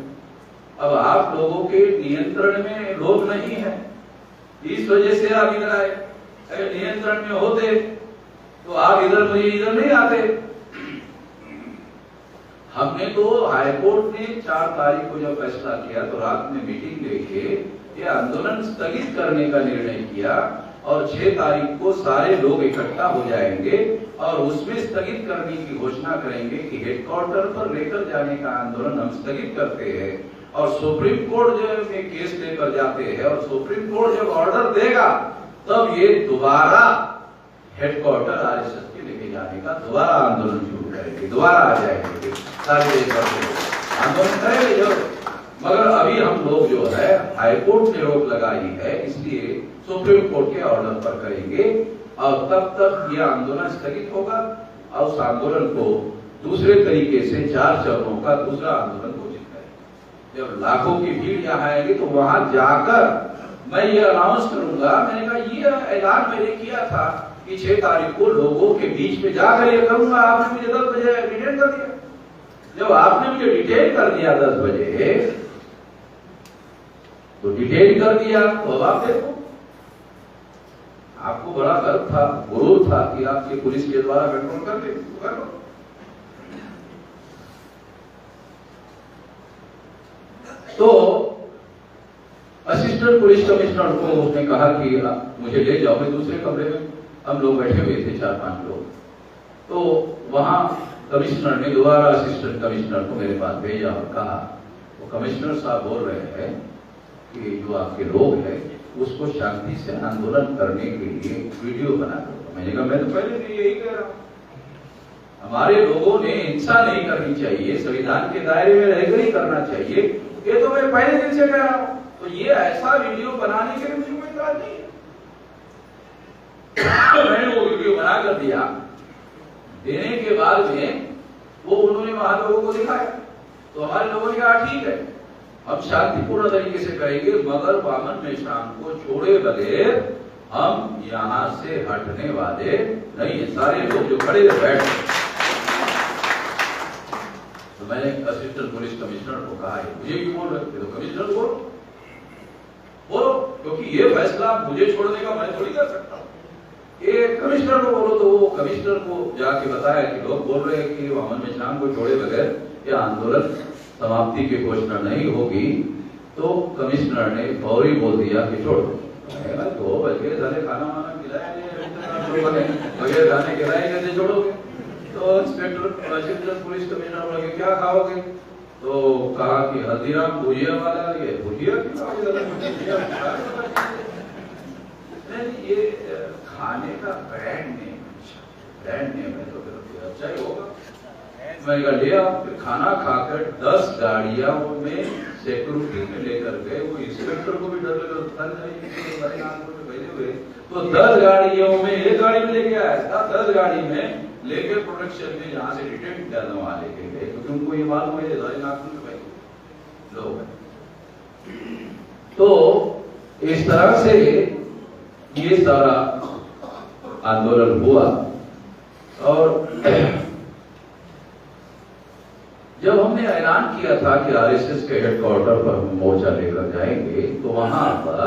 अब आप लोगों के नियंत्रण में लोग नहीं है, इस वजह से आप इधर आए। अगर नियंत्रण में होते तो आप इधर मुझे इधर नहीं आते। हमने तो हाईकोर्ट ने 4 तारीख को जब फैसला किया तो रात में मीटिंग लेके ये आंदोलन स्थगित करने का निर्णय किया और 6 तारीख को सारे लोग इकट्ठा हो जाएंगे और उसमें स्थगित करने की घोषणा करेंगे कि हेडक्वार्टर पर लेकर जाने का आंदोलन हम स्थगित करते हैं और सुप्रीम कोर्ट जो में केस लेकर जाते हैं और सुप्रीम कोर्ट जब ऑर्डर देगा तब ये दोबारा हेडक्वार्टर आरएसएस के लेके जाने का दोबारा आंदोलन शुरू करेंगे, दोबारा आ जाएंगे सारे आंदोलन करेंगे जो। मगर अभी हम लोग जो है हाईकोर्ट ने रोक लगाई है, इसलिए सुप्रीम कोर्ट के ऑर्डर पर करेंगे और तब तक यह आंदोलन स्थगित होगा और उस आंदोलन को दूसरे तरीके से 4 चरणों का दूसरा आंदोलन घोषित करेंगे। जब लाखों की भीड़ यहाँ आएगी तो वहां जाकर मैं ये अनाउंस करूंगा। मैंने कहा ये ऐलान मैंने किया था कि 6 तारीख को लोगों के बीच में जाकर ये करूंगा। आपने मुझे 10 बजे डिटेन कर दिया। जब आपने मुझे डिटेन कर दिया 10 बजे, तो डिटेन कर दिया तो अब आप देखो, आपको बड़ा गर्व था, गुरूर था कि आपके पुलिस के द्वारा कंट्रोल कर ले, कर लो। तो असिस्टेंट पुलिस कमिश्नर को उसने कहा कि मुझे ले जाओ। मैं दूसरे कमरे में हम लोग बैठे हुए थे 4-5 लोग। तो वहां कमिश्नर ने दोबारा असिस्टेंट कमिश्नर को मेरे पास भेजा और कहा वो कमिश्नर साहब बोल रहे हैं कि जो आपके लोग हैं उसको शांति से आंदोलन करने के लिए वीडियो बना दो। मैंने कहा मैं तो पहले भी यही कह रहा हूँ, हमारे लोगों ने हिंसा नहीं करनी चाहिए, संविधान के दायरे में रहकर ही करना चाहिए, ये तो मैं पहले दिन से कह रहा हूँ। तो ये ऐसा वीडियो बनाने के लिए मुझे कोई इतराज नहीं है। मैंने वो वीडियो बना कर दिया, देने के बाद में वो उन्होंने वहां लोगों को दिखाया तो हमारे लोगों ने कहा ठीक है हम शांतिपूर्ण तरीके से करेंगे, मगर वामन मेश्राम को छोड़े बगैर हम यहाँ से हटने वाले नहीं है। सारे लोग जो खड़े थे बैठ। तो मैंने असिस्टेंट पुलिस कमिश्नर को कहा मुझे भी बोल रहे थे, तो कमिश्नर बोलो, क्योंकि ये फैसला मुझे छोड़ने का मैं थोड़ी कर सकता हूँ। ये कमिश्नर को बोलो। तो वो कमिश्नर को जाके बताया कि लोग बोल रहे हैं कि वामन मेश्राम को छोड़े बगैर यह आंदोलन समाप्ति की घोषणा नहीं होगी। तो कमिश्नर ने फौरी बोल दिया कि छोड़ दो। 2 बजे खाना वाना खिलाया बगैर खाने खिलाए कैसे छोड़ोगे? तो इंस्पेक्टर असिस्टेंट पुलिस कमिश्नर बोले क्या खाओगे? तो कहा कि हल्दीराम भुजिया वाला ये भुजिया ये खाने का ब्रांड नेम है तो फिर अच्छा ही होगा। मैंने कहा ले आप। खाना खाकर 10 गाड़ियां में सिक्योरिटी में लेकर गए। वो इंस्पेक्टर को भी डर लगा भेजे हुए, तो 10 गाड़ियों में एक गाड़ी में लेके आया था, 10 गाड़ी में लेके प्रोडक्शन में जहां से डिटेन करने वाले के गए, क्योंकि उनको ये मालूम है लोग। तो इस तरह से ये सारा आंदोलन हुआ और जब हमने ऐलान किया था कि आरएसएस के हेडक्वार्टर पर हम मोर्चा लेकर जाएंगे, तो वहां पर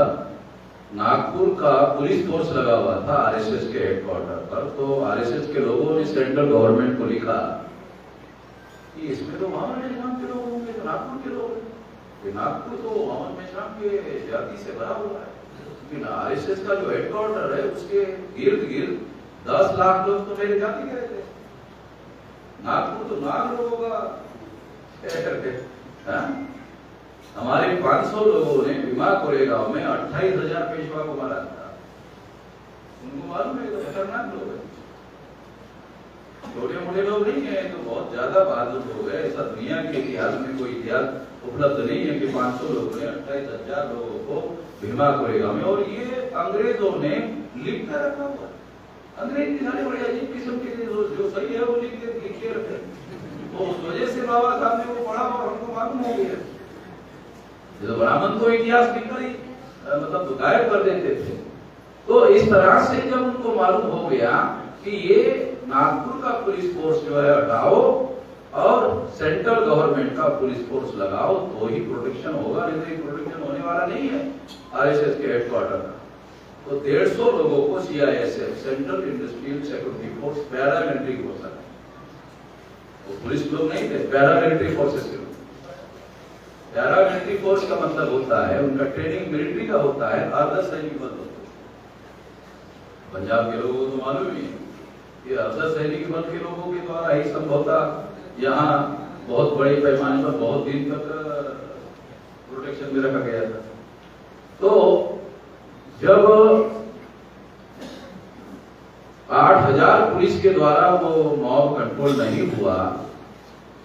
नागपुर का पुलिस फोर्स लगा हुआ था आरएसएस के हेडक्वार्टर पर। तो आरएसएस के लोगों ने सेंट्रल गवर्नमेंट को लिखा कि इसमें तो मोहम्मद मेश्राम के लोग होंगे, तो नागपुर के लोग, नागपुर तो मोहम्मद मेश्राम के जाति से भरा हुआ है, लेकिन आरएसएस का जो हेडक्वार्टर है उसके इर्द गिर्द 10 लाख लोग तो मेरे जाति के रहते, नागपुर तो नाग लोगों का करके। हमारे 500 लोगों ने भीमा कोरेगांव में 28,000 पेशवा को मारा था। उनको मालूम है, तो खतरनाक लोग हैं, छोटे मोटे लोग नहीं है, तो बहुत ज्यादा बहादुर लोग है। ऐसा दुनिया के इतिहास में कोई इतिहास उपलब्ध नहीं है कि 500 लोगों ने 28,000 लोगों को भीमा कोरेगांव में, और ये अंग्रेजों ने लिख कर रखा हुआ। अंग्रेज की सारे बड़े अजीब किस्म के जो सही है वो लिख के रखे, तो उस वजह से बाबा साहब ने वो पढ़ा और हमको मालूम हो गया। तो ब्राह्मण को इतिहास लिखकर ही मतलब गायब कर देते थे। तो इस तरह से जब उनको मालूम हो गया कि ये नागपुर का पुलिस फोर्स जो है हटाओ और सेंट्रल गवर्नमेंट का पुलिस फोर्स लगाओ, तो ही प्रोटेक्शन होगा, नहीं तो प्रोटेक्शन होने वाला नहीं है आरएसएस के हेडक्वार्टर का। तो 150 लोगों को CISF, central industrial security force, paramilitary force है, वो पुलिस लोग नहीं थे, पैरामिलिट्री फोर्सेस के लोग। पैरामिलिट्री फोर्स का मतलब होता है, उनका ट्रेनिंग मिलिट्री का होता है, अर्धसैनिक बल होता है। पंजाब के लोगों को तो मालूम ही है कि अर्धसैनिक बल के लोगों के द्वारा ही संभवतः यहाँ बहुत बड़े पैमाने पर बहुत दिन तक प्रोटेक्शन में रखा गया था। तो जब 8,000 पुलिस के द्वारा वो मॉब कंट्रोल नहीं हुआ,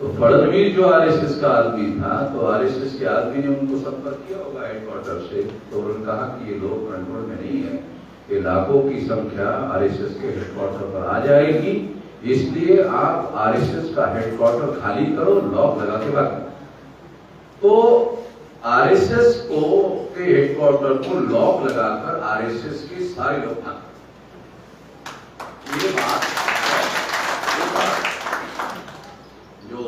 तो फडणवीस जो आरएसएस का आदमी था, तो आरएसएस के आदमी ने उनको संपर्क किया होगा हेडक्वार्टर से, तो उन्होंने कहा कि ये लोग कंट्रोल में नहीं है, ये लाखों की संख्या आरएसएस के हेडक्वार्टर पर आ जाएगी, इसलिए आप आरएसएस का हेडक्वार्टर खाली करो, लॉक लगा के रखो। तो आरएसएस को के हेडक्वार्टर को लॉक लगाकर आरएसएस के सारे लोग भाग। ये बात जो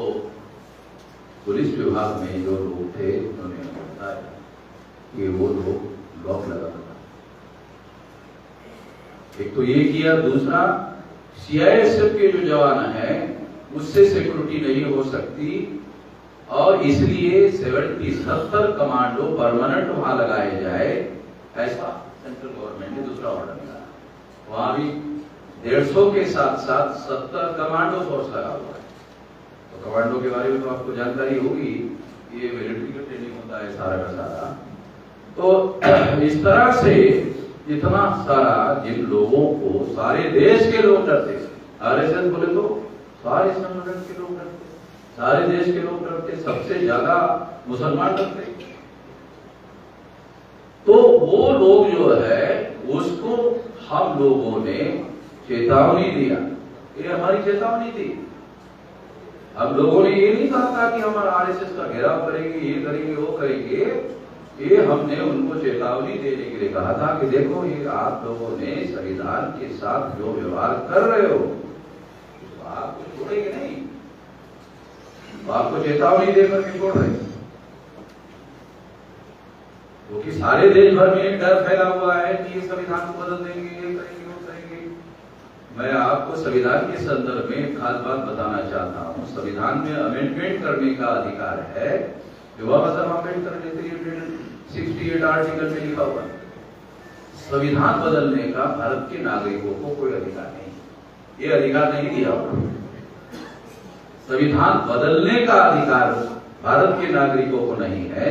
पुलिस विभाग में जो लोग थे उन्होंने बताया कि वो लोग लॉक लगा। एक तो ये किया, दूसरा सीआईएसएफ के जो जवान हैं उससे सिक्योरिटी नहीं हो सकती, और इसलिए 70 कमांडो परमानेंट वहां लगाए जाए, ऐसा सेंट्रल गवर्नमेंट ने दूसरा ऑर्डर निकाला। वहां भी 150 के साथ साथ 70 कमांडो फोर्स लगा हुआ है। तो कमांडो के बारे में तो आपको जानकारी होगी, ये मिलिट्री का ट्रेनिंग होता है सारा का सारा। तो इस तरह से इतना सारा जिन लोगों को सारे देश के लोग डरते, आरएसएस बोले तो सारे संगठन के लोग डरते, सारे देश के लोग डरते, सबसे ज्यादा मुसलमान डरते। तो वो लोग जो है उसको हम लोगों ने चेतावनी दिया, ये हमारी चेतावनी थी। हम लोगों ने ये नहीं कहा था कि हम आरएसएस का घेराव करेंगे, ये करेंगे, वो करेंगे। ये हमने उनको चेतावनी देने के लिए कहा था कि देखो, ये आप लोगों ने संविधान के साथ जो व्यवहार कर रहे हो तो आपको छोड़ेंगे नहीं, आपको चेतावनी देकर के छोड़ रहे, क्योंकि सारे देश भर में डर फैला हुआ है कि ये संविधान को बदल देंगे, ये करेंगे, वो करेंगे। मैं आपको संविधान के संदर्भ में एक खास बात बताना चाहता हूँ। संविधान में अमेंडमेंट करने का अधिकार है, जो बाबा साहब अम्बेडकर ने 68 आर्टिकल में लिखा हुआ। संविधान बदलने का भारत के नागरिकों को कोई अधिकार नहीं, ये अधिकार नहीं दिया हुआ। संविधान बदलने का अधिकार भारत के नागरिकों को नहीं है,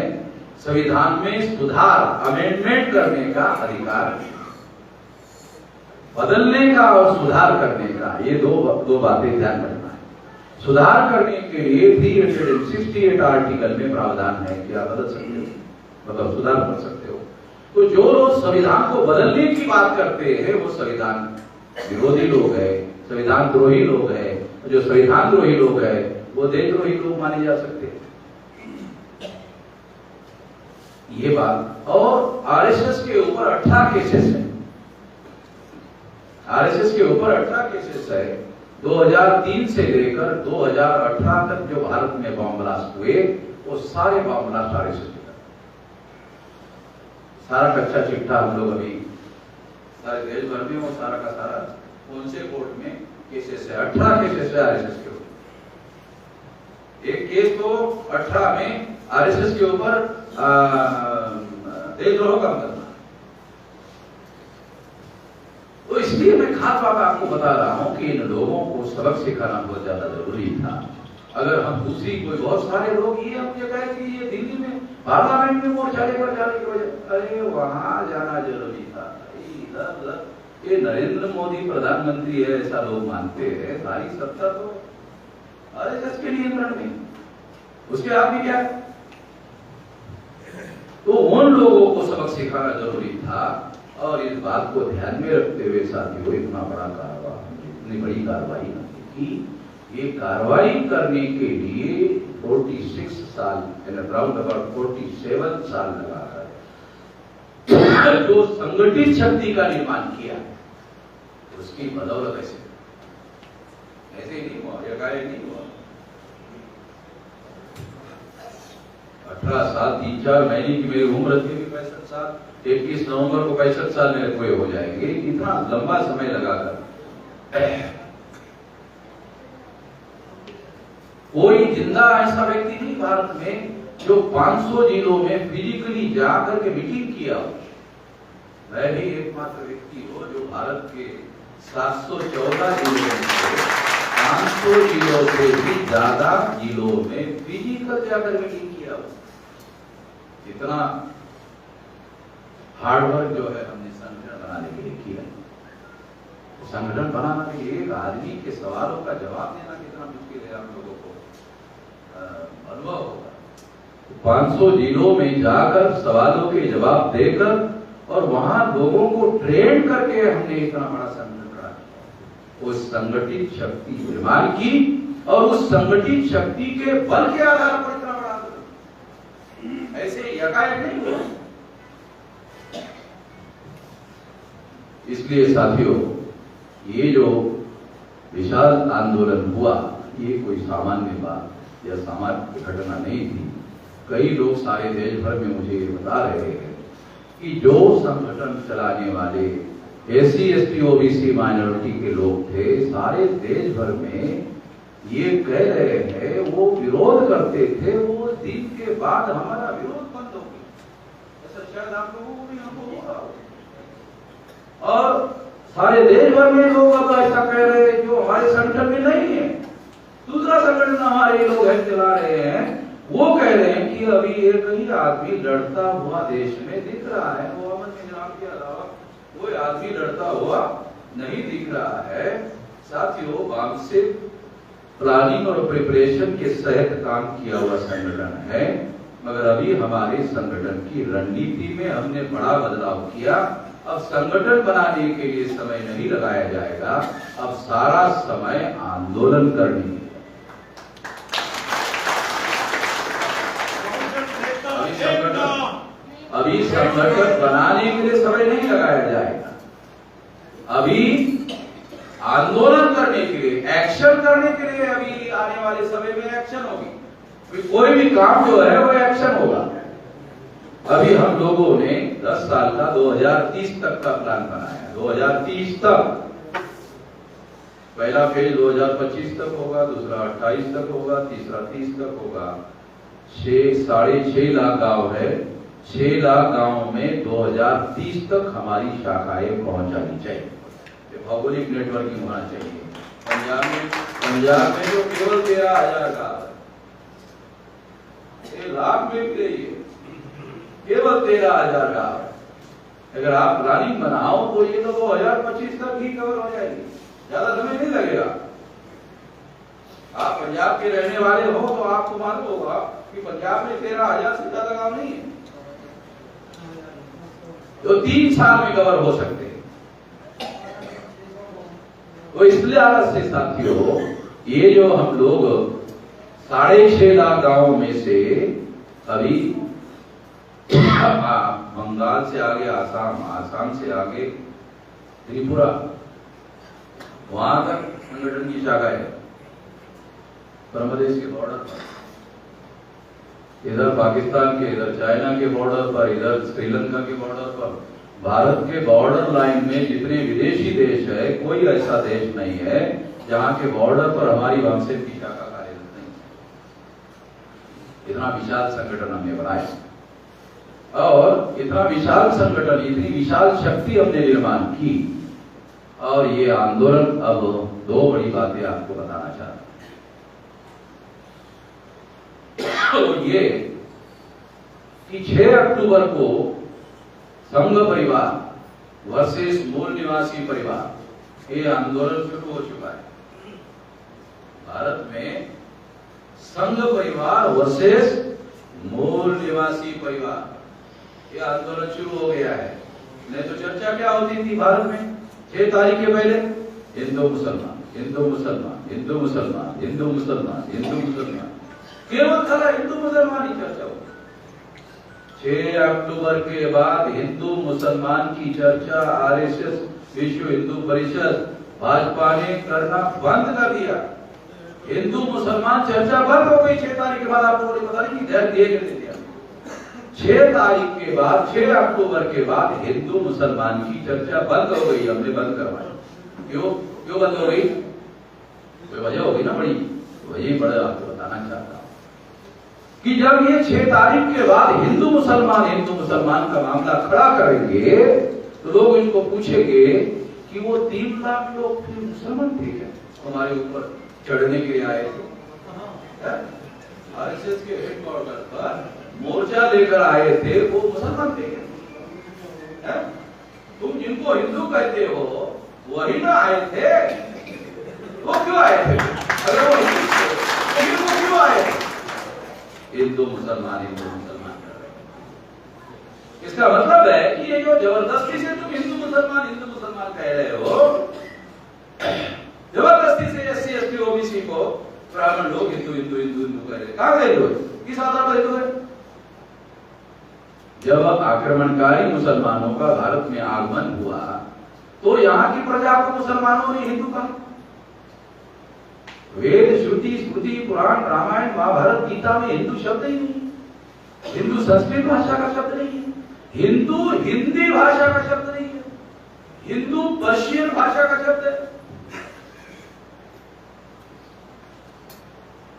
संविधान में सुधार, अमेंडमेंट करने का अधिकार, बदलने का और सुधार करने का, ये दो बातें ध्यान रखना है। सुधार करने के लिए 368 आर्टिकल में प्रावधान है कि आप बदल सकते हो, मतलब सुधार कर सकते हो। तो जो लोग संविधान को बदलने की बात करते हैं वो संविधान विरोधी लोग हैं, संविधान द्रोही लोग हैं। जो संविधान द्रोही लोग हैं वो देशद्रोही लोग माने जा सकते हैं, ये बात। और आरएसएस के ऊपर 18 केसेस है, आरएसएस के ऊपर 18 केसेस है। 2003 से लेकर 2018 तक जो भारत में बम ब्लास्ट हुए वो सारे बम ब्लास्ट RSS के थे। सारा कच्चा चिट्ठा हम लोग अभी सारे देश भर में वो सारा का सारा कौन से कोर्ट में केसेस है, 18 केसेस है RSS के ऊपर। एक केस तो 18 में RSS के ऊपर देशद्रोह का मुकदमा। तो इसलिए मैं खास बात आपको बता रहा हूं कि इन लोगों को सबक सिखाना बहुत ज्यादा जरूरी था। अगर हम दूसरी कोई बहुत सारे लोग ये हम कहे कि ये दिल्ली में पार्लियामेंट में मोर्चा लेकर जाने की वजह, अरे वहां जाना जरूरी था। ये नरेंद्र मोदी प्रधानमंत्री है ऐसा लोग मानते हैं। सारी सत्ता तो RSS के नियंत्रण में, उसके आगे क्या है? तो उन लोगों को सबक सिखाना जरूरी था। और इस बात को ध्यान में रखते हुए साथियों इतना बड़ा कार्रवाई, इतनी बड़ी कार्रवाई नहीं की। ये कार्रवाई करने के लिए 46 साल, अराउंड अबाउट 47 साल लगा है। जो संगठित शक्ति का निर्माण किया उसकी बदौलत ऐसे ही नहीं हुआ, यकाएक नहीं हुआ। 18 साल 3-4 महीने की मेरी उम्र थी, 65 साल, 21 नवंबर को 65 साल मेरे पूरे हो जाएंगे। इतना लंबा समय लगाकर कोई जिंदा ऐसा व्यक्ति नहीं भारत में जो 500 जिलों में फिजिकली जाकर के मीटिंग किया हो। मैं ही एकमात्र व्यक्ति हो जो भारत के 714 जिलों में 500 जिलों से भी ज्यादा जिलों में फिजिकल जाकर मीटिंग किया हो। इतना हार्डवर्क जो है हमने संगठन बनाने के लिए किया। संगठन बनाना के लिए एक आदमी के सवालों का जवाब देना कितना मुश्किल है, हम लोगों को अनुभव होगा। 500 जिलों में जाकर सवालों के जवाब देकर और वहां लोगों को ट्रेन करके हमने इतना बड़ा संगठन खड़ा किया। उस संगठित शक्ति निर्माण की और उस संगठित शक्ति के बल के आधार पर इतना बड़ा आंदोलन, ऐसे यकाएक नहीं हुआ। इसलिए साथियों ये जो विशाल आंदोलन हुआ ये कोई सामान्य बात या सामान्य घटना नहीं थी। कई लोग सारे देश भर में मुझे ये बता रहे हैं कि जो संगठन चलाने वाले SC ST OBC माइनॉरिटी के लोग थे सारे देश भर में ये कह रहे हैं, वो विरोध करते थे, वो दिन के बाद हमारा विरोध बंद हो गया। ऐसा शायद आप लोगों को भी अनुभव हो रहा हो। और सारे देश भर में लोग अब ऐसा कह रहे हैं जो हमारे संगठन में नहीं है, दूसरा संगठन हमारे लोग है चला रहे हैं, वो कह रहे हैं कि अभी एक ही आदमी लड़ता हुआ देश में दिख रहा है। वो अमन मिजराम के अलावा कोई आदमी लड़ता हुआ नहीं दिख रहा है। साथियों वामसे प्लानिंग और प्रिपरेशन के सहित काम किया हुआ संगठन है, मगर अभी हमारे संगठन की रणनीति में हमने बड़ा बदलाव किया। अब संगठन बनाने के लिए समय नहीं लगाया जाएगा, अब सारा समय आंदोलन करने अभी संगठन बनाने के लिए समय नहीं लगाया जाएगा, अभी आंदोलन करने के लिए, एक्शन करने के लिए अभी आने वाले समय में एक्शन होगी। कोई भी काम जो है वो एक्शन होगा। अभी हम लोगों ने 10 साल का 2030 तक का प्लान बनाया। 2030 तक पहला फेज 2025 तक होगा, दूसरा 28 तक होगा, तीसरा 30 तक होगा। 6.5 लाख गांव है, 6 लाख गांव में 2030 तक हमारी शाखाएं पहुंच जानी चाहिए। भौगोलिक नेटवर्किंग होना चाहिए। पंजाब में जो केवल 13,000 गांव है, लाख में भी रही है, केवल 13,000 गांव है। अगर आप प्लानिंग बनाओ तो ये तो 2025 तक ही कवर हो जाएगी, ज्यादा समय नहीं लगेगा। आप पंजाब के रहने वाले हो तो आपको मालूम होगा कि पंजाब में 13,000 से ज्यादा गांव नहीं है, तो 3 साल में कवर हो सकते हैं। तो इसलिए से साथियों ये जो हम लोग 6.5 लाख गांवों में से अभी बंगाल से आगे आसाम, आसाम से आगे त्रिपुरा, वहां तक संगठन की शाखा है, ब्रह्मदेश के बॉर्डर पर, इधर पाकिस्तान के, इधर चाइना के बॉर्डर पर, इधर श्रीलंका के बॉर्डर पर। भारत के बॉर्डर लाइन में जितने विदेशी देश है, कोई ऐसा देश नहीं है जहां के बॉर्डर पर हमारी वामसेन की शाखा कार्यरत नहीं है। इतना विशाल संगठन हमने बनाया और इतना विशाल संगठन, इतनी विशाल शक्ति हमने निर्माण की। और ये आंदोलन, अब दो बड़ी बातें आपको बताना चाहता हूं। तो ये कि 6 अक्टूबर को संघ परिवार वर्सेस मूल निवासी परिवार, ये आंदोलन शुरू हो चुका है। भारत में संघ परिवार वर्सेस मूल निवासी परिवार, ये आंदोलन शुरू हो गया है। नहीं तो चर्चा क्या होती थी भारत में 6 तारीख के पहले? हिंदू मुसलमान, हिंदू मुसलमान, हिंदू मुसलमान, हिंदू मुसलमान, हिंदू मुसलमान, केवल खाला हिंदू मुसलमान ही चर्चा होती। 6 अक्टूबर के बाद हिंदू मुसलमान की चर्चा आरएसएस, विश्व हिंदू परिषद, भाजपा ने करना बंद कर दिया। हिंदू मुसलमान चर्चा बंद हो गई 6 तारीख के बाद। आपको पता नहीं कि धैर्य दिए दिया 6 तारीख के बाद, 6 अक्टूबर के बाद हिंदू मुसलमान की चर्चा बंद हो गई। हमने बंद करवाई। क्यों बंद हो गई? कोई वजह होगी ना बड़ी, वही बड़ा आपको बताना चाहता हूं कि जब ये 6 तारीख के बाद हिंदू मुसलमान का मामला खड़ा करेंगे तो लोग इनको पूछेंगे कि वो 3 लाख लोग फिर मुसलमान थे क्या हमारे ऊपर चढ़ने के लिए आए थे? आरएसएस के हेडक्वार्टर पर मोर्चा लेकर आए थे, वो मुसलमान थे क्या? तुम जिनको हिंदू कहते हो वही ना आए थे? वो क्यों आए थे? अगर वो हिंदू थे तो क्यों आए थे? हिंदू मुसलमान कर रहे हैं। इसका मतलब है कि ये जो जबरदस्ती से तुम हिंदू मुसलमान कह रहे हो, जबरदस्ती से एससी एसटी ओबीसी को ब्राह्मण लोग हिंदू कह रहे हैं। कहां गए लोग? किस आधार पर हिंदू है? जब आक्रमणकारी मुसलमानों का भारत में आगमन हुआ तो यहाँ की प्रजा को मुसलमानों ने हिंदू कहा। वेद, श्रुति, स्मृति, पुराण, रामायण, महाभारत, गीता में हिंदू शब्द ही नहीं। हिंदू संस्कृत भाषा का शब्द नहीं है। हिंदू हिंदी भाषा का शब्द नहीं है। हिंदू पर्शियन भाषा का शब्द है।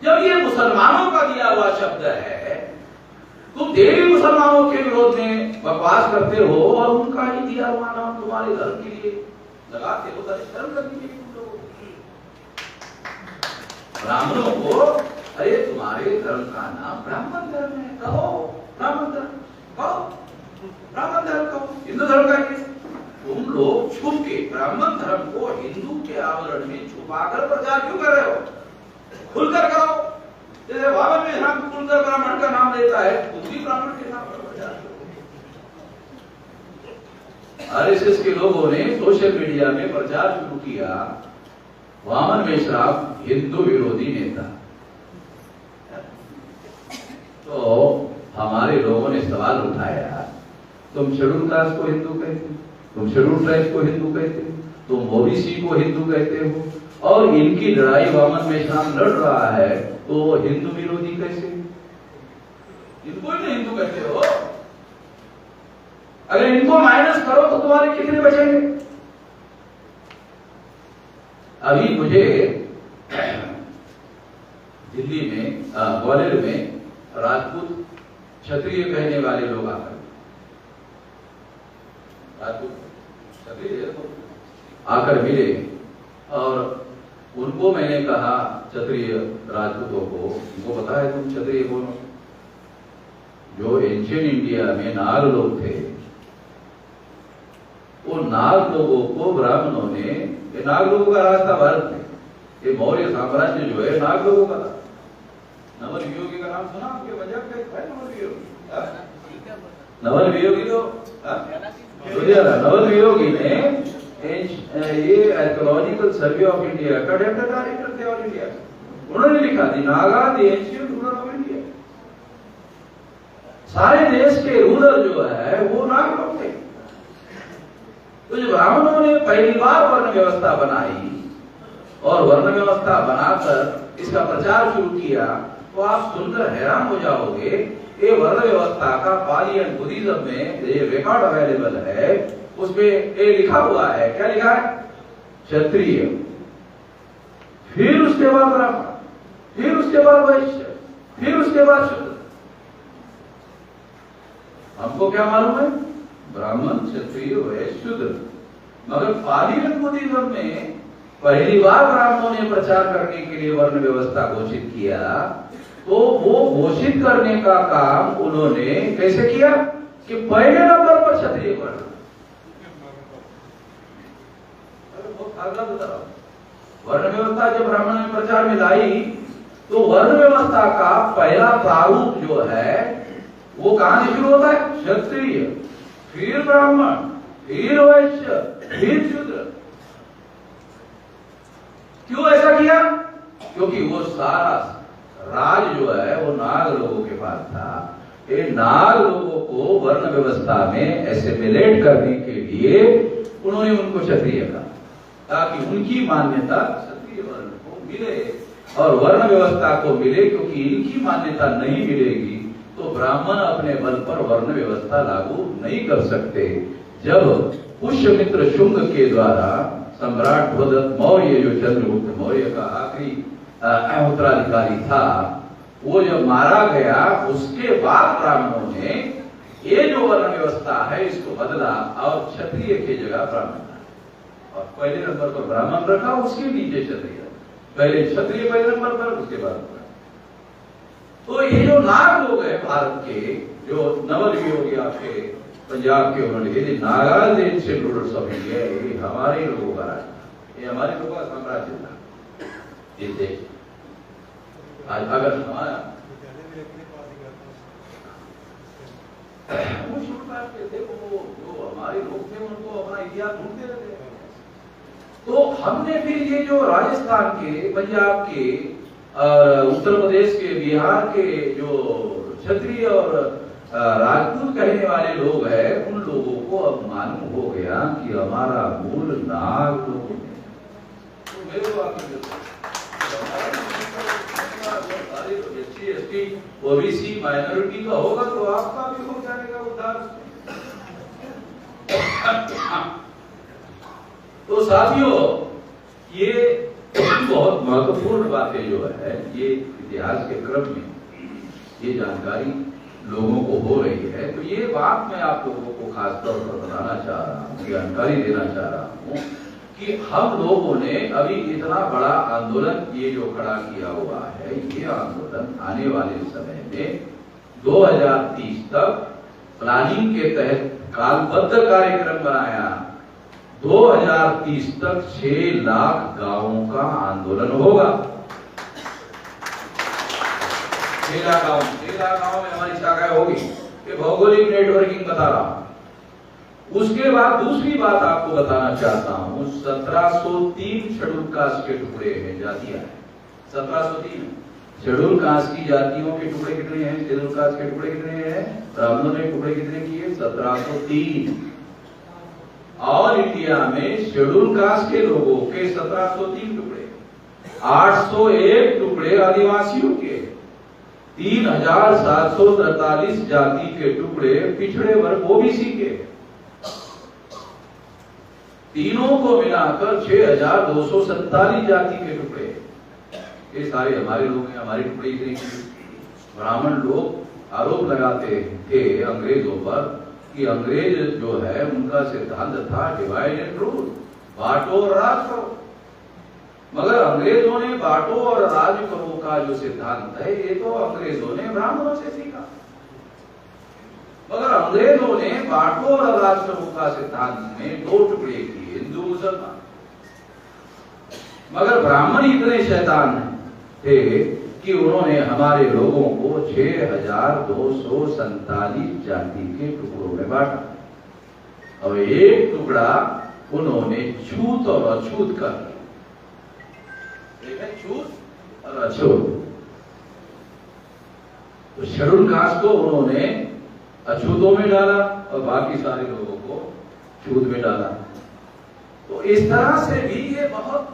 जब ये मुसलमानों का दिया हुआ शब्द है, तुम देवी मुसलमानों के विरोध में बकवास करते हो और उनका ही दिया हुआ नाम तुम्हारे धर्म के लिए लगाते हो। धर्म करने के लिए ब्राह्मणों को, अरे तुम्हारे धर्म का नाम ब्राह्मण धर्म है, कहो ब्राह्मण धर्म, कहो ब्राह्मण धर्म, कहो हिंदू धर्म का है। तुम लोग छुप के ब्राह्मण धर्म को हिंदू के आवरण में छुपाकर प्रचार क्यों कर रहे हो? खुलकर करो। जैसे वामन में हम खुलकर ब्राह्मण का नाम लेता है, तुम भी ब्राह्मण के नाम पर प्रचार करो। आरएसएस के लोगों ने सोशल मीडिया में प्रचार शुरू किया, वामन मेश्राम हिंदू विरोधी नेता। तो हमारे लोगों ने सवाल उठाया, तुम शेड्यूल कास्ट को हिंदू कहते हो, तुम शेड्यूल ट्राइब को हिंदू कहते हो, तुम ओबीसी को हिंदू कहते हो, और इनकी लड़ाई वामन मेश्राम लड़ रहा है, तो हिंदू विरोधी कैसे? इनको ही हिंदू कहते हो। अगर इनको माइनस करो तो तुम्हारे कितने बचेंगे? अभी मुझे दिल्ली में, ग्वालियर में राजपूत क्षत्रिय कहने वाले लोग आकर, राजपूत क्षत्रिय आकर मिले और उनको मैंने कहा, क्षत्रिय राजपूतों को, उनको पता है तुम क्षत्रिय कौन हो? जो एंशियंट इंडिया में नाग लोग थे, वो नाग लोगों को ब्राह्मणों ने, ये नाग लोगों का राज था भारत में, ये मौर्य साम्राज्य जो है नाग लोगों का था। नवल वियोगी का नाम सुना आपके? पंजाब का है नवल वियोगी। नवल वियोगी तो नवल वियोगी ने ये आर्कियोलॉजिकल सर्वे ऑफ इंडिया का डेप्टी डायरेक्टर थे ऑल इंडिया। उन्होंने लिखा थी Naga the ancient ruler of India. सारे देश के रूलर जो है वो नाग लोग थे। तो जब ब्राह्मणों ने पहली बार वर्ण व्यवस्था बनाई और वर्ण व्यवस्था बनाकर इसका प्रचार शुरू किया, तो आप सुनकर हैरान हो जाओगे। ये वर्ण व्यवस्था का पाली एंड बुद्धिज्म में ये रिकॉर्ड अवेलेबल है, उसमें ये लिखा हुआ है, क्या लिखा है? क्षत्रिय, फिर उसके बाद ब्राह्मण, फिर उसके बाद वैश्य, फिर उसके बाद शूद्र। हमको क्या मालूम है? ब्राह्मण, क्षत्रिय, वैश्य, शूद्र। मगर पाली एंड बुद्धिज्म में पहली बार ब्राह्मणों ने प्रचार करने के लिए वर्ण व्यवस्था घोषित किया, तो वो घोषित करने का काम उन्होंने कैसे किया कि पहले नंबर पर क्षत्रिय वर्ण। वर्ण व्यवस्था जब ब्राह्मण ने प्रचार में लाई, तो वर्ण व्यवस्था का पहला प्रारूप जो है वो कहां से शुरू होता है? क्षत्रिय, फिर ब्राह्मण, फिर वैश्य, फिर शूद्र। क्यों ऐसा किया? क्योंकि वो सारा राज जो है वो नाग लोगों के पास था। ये नाग लोगों को वर्ण व्यवस्था में एसिमिलेट करने के लिए उन्होंने उनको क्षत्रिय कहा, ताकि उनकी मान्यता क्षत्रिय वर्ण को मिले और वर्ण व्यवस्था को मिले। क्योंकि इनकी मान्यता नहीं मिलेगी तो ब्राह्मण अपने बल पर वर्ण व्यवस्था लागू नहीं कर सकते। जब पुष्यमित्र शुंग के द्वारा सम्राट ध्रुवदत्त मौर्य, जो चंद्रगुप्त मौर्य का आखिरी उत्तराधिकारी था, वो जब मारा गया, उसके बाद ब्राह्मणों ने ये जो वर्ण व्यवस्था है इसको बदला और क्षत्रिय की जगह ब्राह्मण, और पहले नंबर पर ब्राह्मण रखा, उसके नीचे क्षत्रिय। पहले क्षत्रिय पहले नंबर पर, उसके बाद ब्राह्मण। तो ये जो नाग लोग हैं भारत के, जो नवल आपके पंजाब के, उन्होंने ये Nagas ancient rulers of India, ये हमारे लोगों का राज, ये हमारे लोगों का साम्राज्य था इस देश। आज अगर हमारा वो शुरू करते थे, वो जो हमारे लोग थे उनको अपना इतिहास ढूंढते रहते। तो हमने फिर ये जो राजस्थान के, पंजाब के और उत्तर प्रदेश के, बिहार के जो क्षत्रिय और राजपूत कहने वाले लोग हैं, उन लोगों को अब मालूम हो गया कि हमारा मूल नाग लोग है। तो मेरे SC, OBC माइनॉरिटी का होगा तो आपका भी हो जाएगा उद्धार। तो साथियों, ये बहुत महत्वपूर्ण बातें जो है, ये इतिहास के क्रम में ये जानकारी लोगों को हो रही है। तो ये बात मैं आप लोगों को खासतौर पर बताना चाह रहा हूँ, जानकारी देना चाह रहा हूँ कि हम लोगों ने अभी इतना बड़ा आंदोलन ये जो खड़ा किया हुआ है, ये आंदोलन आने वाले समय में 2030 तक प्लानिंग के तहत कालबद्ध कार्यक्रम बनाया। 2030 तक 6 लाख गांवों का आंदोलन होगा। 6 लाख गांव में हमारी शाखाएं होगी। ये भौगोलिक नेटवर्किंग बता रहा हूं। उसके बाद दूसरी बात आपको बताना चाहता हूं, 1703 शेड्यूल कास्ट के टुकड़े हैं, जातियां हैं। 1703 शेड्यूल कास्ट की जातियों के टुकड़े कितने हैं? शेड्यूल कास्ट के टुकड़े कितने हैं? ब्राह्मणों ने टुकड़े कितने किए? 1703। ऑल इंडिया में शेड्यूल कास्ट के लोगों के 1703 टुकड़े, 801 टुकड़े आदिवासियों के, 3743 जाति के टुकड़े पिछड़े वर्ग ओबीसी के, तीनों को मिलाकर 6247 जाति के टुकड़े। ये सारे हमारे लोग हैं। हमारे टुकड़े इतने। ब्राह्मण लोग आरोप लगाते थे अंग्रेजों पर कि अंग्रेज जो है उनका सिद्धांत था डिवाइड एंड रूल, बांटो और राज करो। मगर अंग्रेजों ने बांटो और राज करो का जो सिद्धांत है, ये तो अंग्रेजों ने ब्राह्मणों से सीखा। मगर अंग्रेजों ने बांटो और राज करो का सिद्धांत में 2 टुकड़े किए, हिंदू मुसलमान। मगर ब्राह्मण इतने शैतान थे कि उन्होंने हमारे लोगों को 6247 जाति के टुकड़ों में बांटा और एक टुकड़ा उन्होंने छूत और अछूत कर दिया। छूत और अछूत। तो शेड्यूल कास्ट को उन्होंने अछूतों में डाला और बाकी सारे लोगों को छूत में डाला। तो इस तरह से भी ये बहुत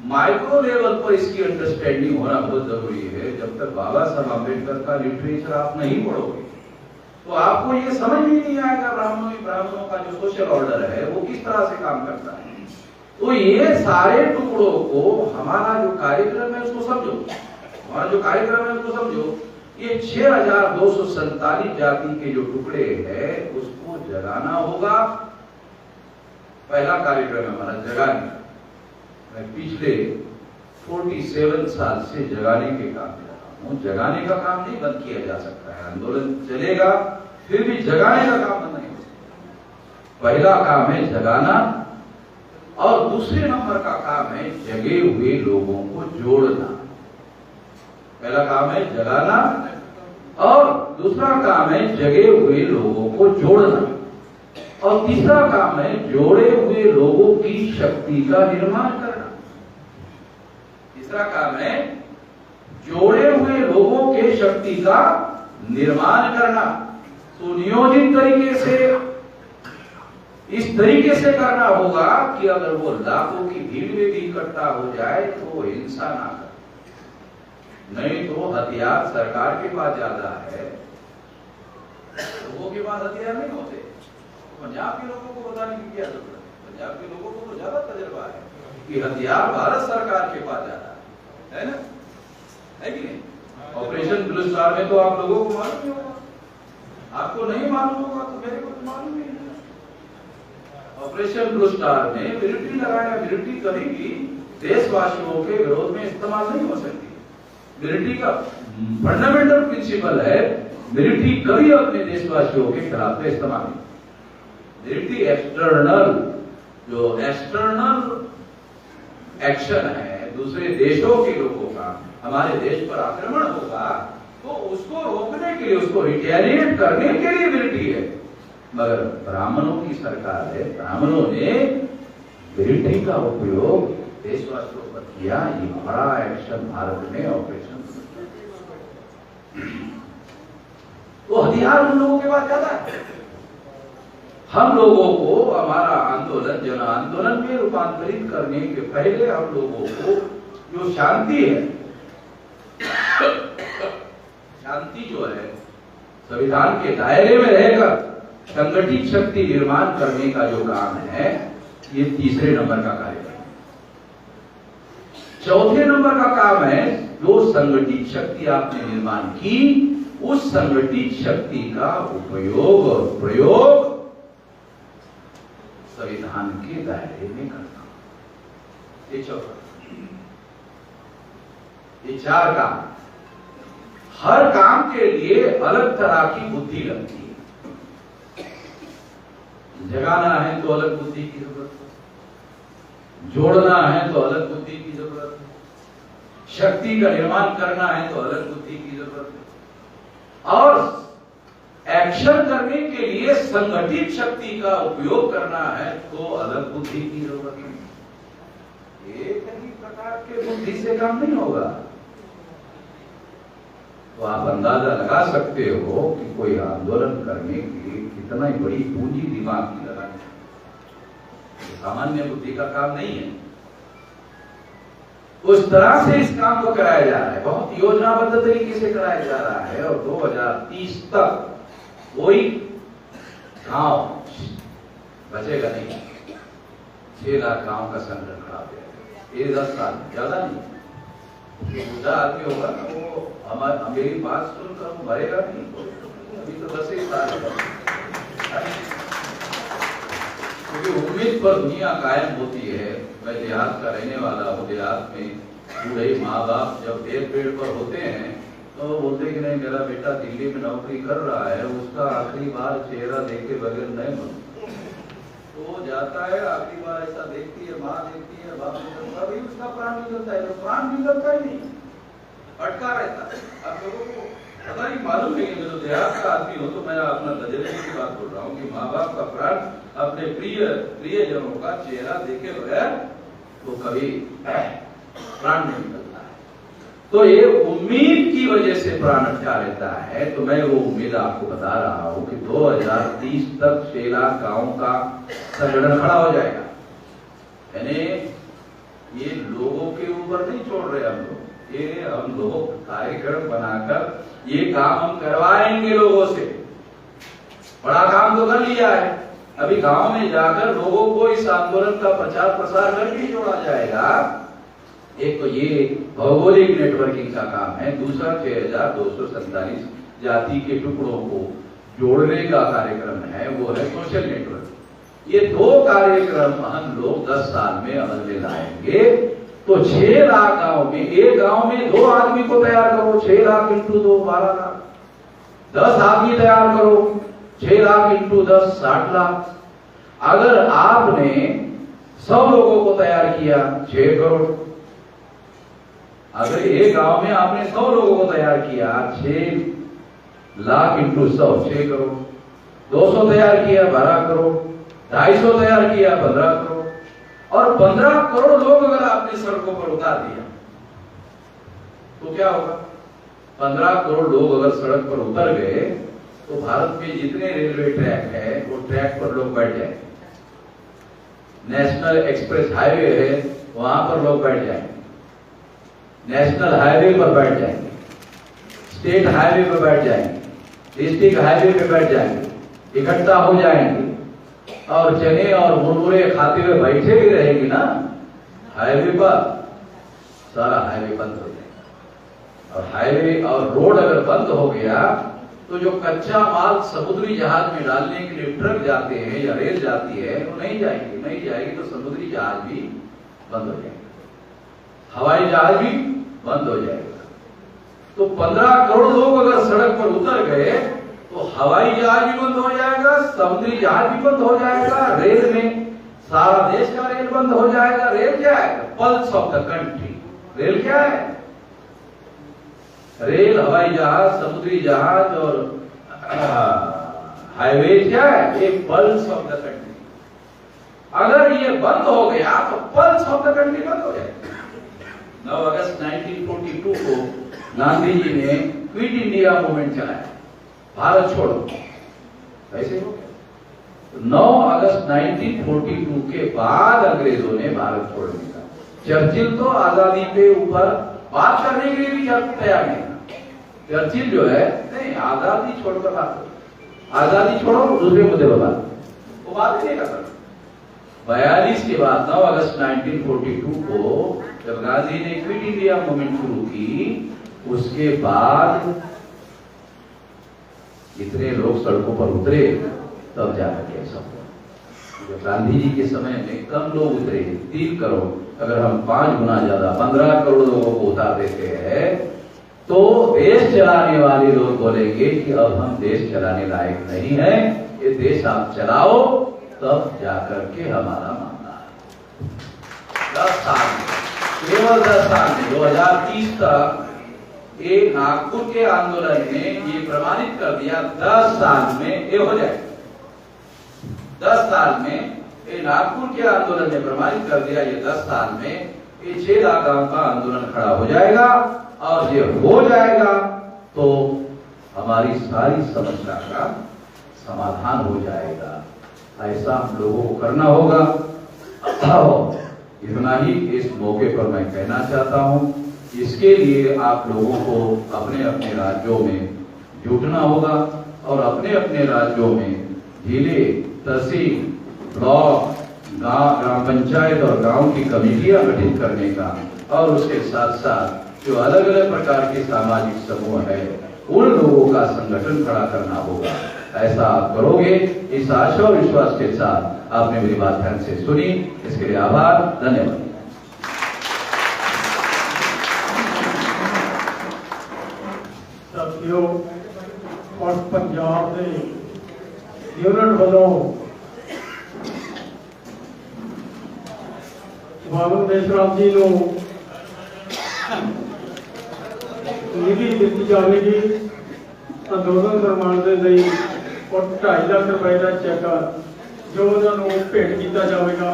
माइक्रो लेवल पर इसकी अंडरस्टैंडिंग होना बहुत जरूरी है। जब तक बाबा साहब अम्बेडकर का लिटरेचर आप नहीं पढ़ोगे तो आपको ये समझ ही नहीं आएगा ब्राह्मणों का जो सोशल ऑर्डर है वो किस तरह से काम करता है। तो ये सारे टुकड़ों को हमारा जो कार्यक्रम है उसको समझो, हमारा जो कार्यक्रम है उसको समझो। ये 6247 जाति के जो टुकड़े हैं उसको जगाना होगा। पहला कार्यक्रम हमारा जगाने का। मैं पिछले 47 साल से जगाने के काम में रहा हूँ। जगाने का काम नहीं बंद किया जा सकता है, आंदोलन चलेगा फिर भी जगाने का काम बंद नहीं हो सकता। पहला काम है जगाना और दूसरे नंबर का काम है जगे हुए लोगों को जोड़ना। पहला काम है जगाना और दूसरा काम है जगे हुए लोगों को जोड़ना और तीसरा काम है जोड़े हुए लोगों की शक्ति का निर्माण करना। तीसरा काम है जोड़े हुए लोगों के शक्ति का निर्माण करना। सुनियोजित तरीके से इस तरीके से करना होगा कि अगर वो लाखों की भीड़ में भी इकट्ठा हो जाए तो वो हिंसा ना करे। नहीं तो हथियार सरकार के पास ज्यादा है, लोगों के पास हथियार नहीं होते। पंजाब के लोगों को बताने की क्या जरूरत है? पंजाब के लोगों को तो ज्यादा तजुर्बा है कि हथियार भारत सरकार के पास ज्यादा है ना, है कि नहीं? ऑपरेशन ब्लू स्टार में तो आप लोगों को मालूम ही होगा, आपको नहीं मालूम होगा तो मेरे को तो मालूम ही नहीं। ऑपरेशन ब्लू स्टार में मिलिट्री लगाया। मिलिट्री कभी भी देशवासियों के विरोध में इस्तेमाल नहीं हो सकती। मिलिट्री का फंडामेंटल प्रिंसिपल है मिलिट्री कभी अपने देशवासियों के खिलाफ में इस्तेमाल नहीं। मिलिट्री एक्सटर्नल एक्शन है, दूसरे देशों के लोगों का हमारे देश पर आक्रमण होगा तो उसको रोकने के लिए, उसको रिटेलिएट करने के लिए मिलिट्री है। मगर ब्राह्मणों की सरकार है, ब्राह्मणों ने मिलिट्री का उपयोग देशवासियों पर किया। ये बड़ा एक्शन भारत में ऑपरेशन। तो हथियार उन लोगों के पास ज्यादा है। हम लोगों को हमारा आंदोलन जन आंदोलन में रूपांतरित करने के पहले हम लोगों को जो शांति है, शांति जो है संविधान के दायरे में रहकर संगठित शक्ति निर्माण करने का जो काम है, ये तीसरे नंबर का कार्यक्रम है। चौथे नंबर का काम है जो संगठित शक्ति आपने निर्माण की उस संगठित शक्ति का उपयोग और प्रयोग संविधान के दायरे में करना। ये चौथा, ये चार काम। हर काम के लिए अलग तरह की बुद्धि लगती है। जगाना है तो अलग बुद्धि की जरूरत है, जोड़ना है तो अलग बुद्धि की जरूरत है, शक्ति का निर्माण करना है तो अलग बुद्धि की जरूरत है और एक्शन करने के लिए संगठित शक्ति का उपयोग करना है तो अलग बुद्धि की जरूरत है। एक ही प्रकार के बुद्धि से काम नहीं होगा। तो आप अंदाजा लगा सकते हो कि कोई आंदोलन करने के लिए कितना ही बड़ी पूंजी दिमाग की लगानी है। सामान्य बुद्धि का काम नहीं है। उस तरह से इस काम को कराया जा रहा है, बहुत योजनाबद्ध तरीके से कराया जा रहा है और 2030 तक कोई गांव बचेगा नहीं। 6 लाख गांव का संग्रह खड़ा हो जाएगा। ये 10 साल ज्यादा नहीं। बुढ़ा आदमी होगा ना वो मेरी बात सुनकर वो मरेगा नहीं। अभी तो 10 ही साल क्योंकि उम्मीद पर दुनिया कायम होती है। मैं देहात का रहने वाला हूँ। देहात में बूढ़े माँ बाप जब पेड़ पर होते हैं तो बोलते कि नहीं मेरा बेटा दिल्ली में नौकरी कर रहा है, उसका आखिरी बार चेहरा देखे बगैर नहीं बनता। तो जाता है, आखिरी बार ऐसा देखती है, माँ देखती है, बाप निकलता है, उसका प्राण निकलता है। तो प्राण निकलता ही नहीं, अटका रहता है। आप लोगों को पता ही मालूम नहीं है। मैं तो देहात का आदमी हूँ तो मैं अपना तजर्बे की बात बोल रहा हूँ कि माँ बाप का प्राण अपने प्रियजनों का चेहरा देखे बगैर तो कभी प्राण नहीं निकलता। तो ये उम्मीद की वजह से प्राण अटका रहता है। तो मैं वो उम्मीद आपको बता रहा हूं कि 2030 तक 6 लाख गांवों का संगठन खड़ा हो जाएगा। यानी ये लोगों के ऊपर नहीं छोड़ रहे हम लोग, ये हम लोग कार्यक्रम बनाकर ये काम हम करवाएंगे लोगों से। बड़ा काम तो कर लिया है, अभी गांव में जाकर लोगों को इस आंदोलन का प्रचार प्रसार करके जोड़ा जाएगा। एक तो ये भौगोलिक नेटवर्किंग का काम है, दूसरा 6247 जाति के टुकड़ों को जोड़ने का कार्यक्रम है, वो है सोशल नेटवर्क। ये दो कार्यक्रम हम लोग 10 साल में अमल में लाएंगे तो 6 लाख गांव में, एक गांव में 2 आदमी को तैयार करो, 6 लाख इंटू 2 12 लाख, 10 आदमी तैयार करो, 6 लाख इंटू 10 60 लाख। अगर आपने 100 लोगों को तैयार किया 6 करोड़। अगर एक गांव में आपने 100 लोगों को तैयार किया 6 लाख इंटू 100 6 करोड़, 200 तैयार किया 12 करोड़, 250 तैयार किया 15 करोड़, और 15 करोड़ लोग अगर आपने सड़कों पर उतार दिया तो क्या होगा? 15 करोड़ लोग अगर सड़क पर उतर गए तो भारत में जितने रेलवे ट्रैक है वो ट्रैक पर लोग बैठ जाएंगे, नेशनल एक्सप्रेस हाईवे है वहां पर लोग बैठ जाएंगे, नेशनल हाईवे पर बैठ जाएंगे, स्टेट हाईवे पर बैठ जाएंगे, डिस्ट्रिक्ट हाईवे पे बैठ जाएंगे, इकट्ठा हो जाएंगे और चने और मुरमुरे खाते हुए बैठे भी रहेंगे ना हाईवे पर, सारा हाईवे बंद हो जाएगा। और हाईवे और रोड अगर बंद हो गया तो जो कच्चा माल समुद्री जहाज में डालने के लिए ट्रक जाते हैं या रेल जाती है वो नहीं जाएगी तो समुद्री जहाज भी बंद हो जाएगा, हवाई जहाज भी बंद हो जाएगा। तो 15 करोड़ लोग अगर सड़क पर उतर गए तो हवाई जहाज भी बंद हो जाएगा, समुद्री जहाज भी बंद हो जाएगा, रेल में सारा देश का रेल बंद हो जाएगा। रेल क्या है? Pulse of the country. Rail क्या है? रेल, हवाई जहाज, समुद्री जहाज और हाईवे क्या है? ये पल्स ऑफ द कंट्री। अगर ये बंद हो गया तो पल्स ऑफ द कंट्री बंद हो जाएगा। 9 अगस्त 1942 को गांधी जी ने क्विट इंडिया मूवमेंट चलाया, भारत छोड़ो। कैसे हो गया? 9 अगस्त 1942 के बाद अंग्रेजों ने भारत छोड़ने का, चर्चिल तो आजादी पे ऊपर बात करने के लिए भी तैयार नहीं था। चर्चिल जो है नहीं, आजादी छोड़कर बात करो, आजादी छोड़ो दूसरे मुद्दे पर बात, वो बात नहीं करता। 42 के बाद 9 अगस्त 1942 को जब गांधी ने क्विट इंडिया मूवमेंट शुरू की, उसके बाद इतने लोग सड़कों पर उतरे तब जाकर के ऐसा हुआ। जब गांधी जी के समय में कम लोग उतरे 3 करोड़, अगर हम 5 गुना ज्यादा 15 करोड़ लोगों को उतार देते हैं तो देश चलाने वाले लोग बोलेंगे कि अब हम देश चलाने लायक नहीं है, ये देश आप चलाओ तब जाकर के हमारा मामला है। 10 साल में, केवल 10 साल में 2030 तक ये नागपुर के आंदोलन ने ये प्रमाणित कर दिया 10 साल में ये हो जाए। 10 साल में ये नागपुर के आंदोलन ने प्रमाणित कर दिया, ये 10 साल में ये 6 लाख गांव का आंदोलन खड़ा हो जाएगा। और ये हो जाएगा तो हमारी सारी समस्या का समाधान हो जाएगा। ऐसा हम लोगों को करना होगा। इतना ही इस मौके पर मैं कहना चाहता हूं। इसके लिए आप लोगों को अपने अपने राज्यों में जुटना होगा और अपने अपने राज्यों में जिले, तहसील, ब्लॉक, ग्राम पंचायत और गांव की कमेटियां गठित करने का, और उसके साथ साथ जो अलग अलग प्रकार के सामाजिक समूह है उन लोगों का संगठन खड़ा करना होगा। ऐसा आप करोगे, इस आशा और विश्वास के साथ आपने मेरी बात ध्यान से सुनी, इसके लिए आभार, धन्यवाद। साथियों और पंजाब के यूनिट वालों बाबू देशराम जी को निधि दी जाएगी अंदोलन निर्माण के लिए और 2.5 लाख रुपए का चेक जो उन्होंने भेंट किया जाएगा।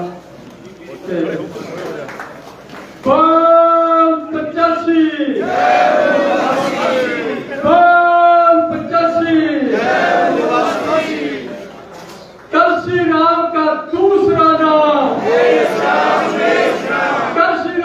85 कलसी राम का दूसरा नाम, कलसी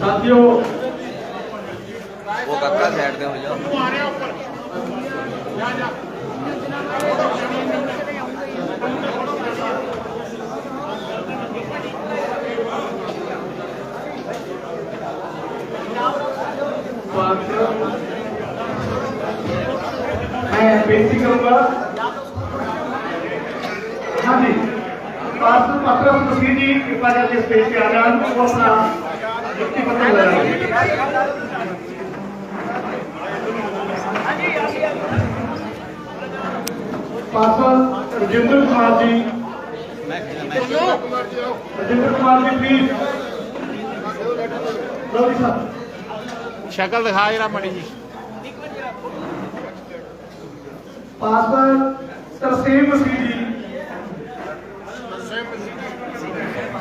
ਸਾਥੀਓ वो काका साइड पे हो जाओ। मैं बेनती करूंगा। हाँ जी, पार्षद अकरम मसीह जी कृपा करके स्टेज पे आ जाए, वो अपना नियुक्ति पत्र लगाएंगे। पार्षद राजेंद्र कुमार जी, राजेंद्र कुमार जी प्लीज। रवि साहब शक्ल दिखा जरा मड़ी जी। पार्षद तरसेम मसीह जी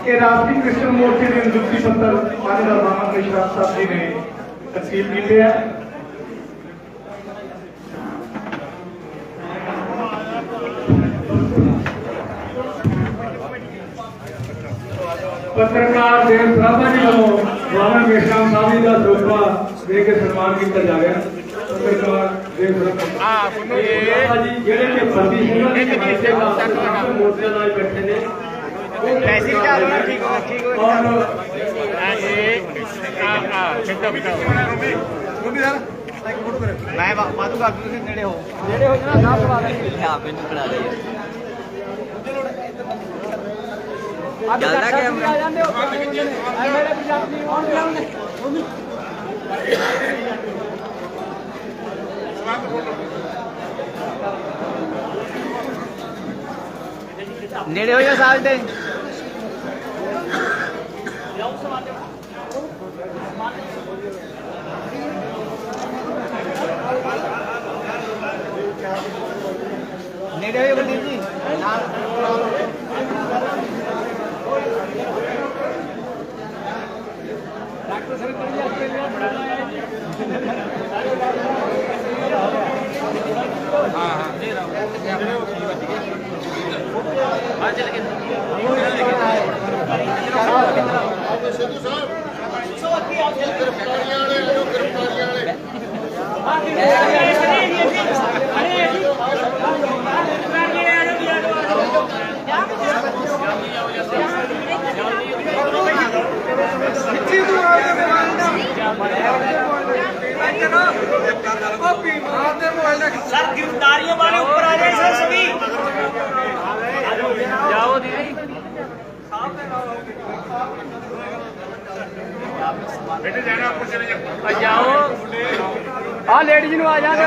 के राष्ट्रीय क्रिश्चियन मोर्चे के नियुक्ति पत्र माननीय मोहम्मद मिश्रा साहब जी ने तस्वीर किए हैं। पत्रकार देव सराभा जी को मोहम्मद मिश्रा साहब जी का रुतबा दे के सम्मान किया जाएगा। पत्रकार देव सराभा जी ਜਿਹੜੇ ਕਿ ਬੰਦੀ ਸਿੰਘਾਂ ਦੇ ਮੋਰਚੇ ਨਾਲ ਬੈਠੇ ਨੇ पैसे क्या ठीक और मैं मातू का नेड़े हो जाना ना पड़ा दे हां मैंने पड़ा दे ज्यादा कैमरा आ जांदे हो मेरे पंजाबी ऑन लाउने नेड़े हो जा साहब दे नेड़े हो बंदी जी डॉक्टर सर कर दिया हां हां दे रहा हूं हां चल के सिद्धू साहब गिरफ्तारियां वाले जो गिरफ्तारियां सर गिरफ्तारियों वाले ऊपर आ जाए सर सभी जाओ दीदी बेटे जाना ऊपर चले जाओ हाँ लेडीज नु आ जाते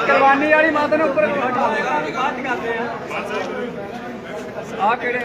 करवानी वाली माता ने ऊपर आ केड़े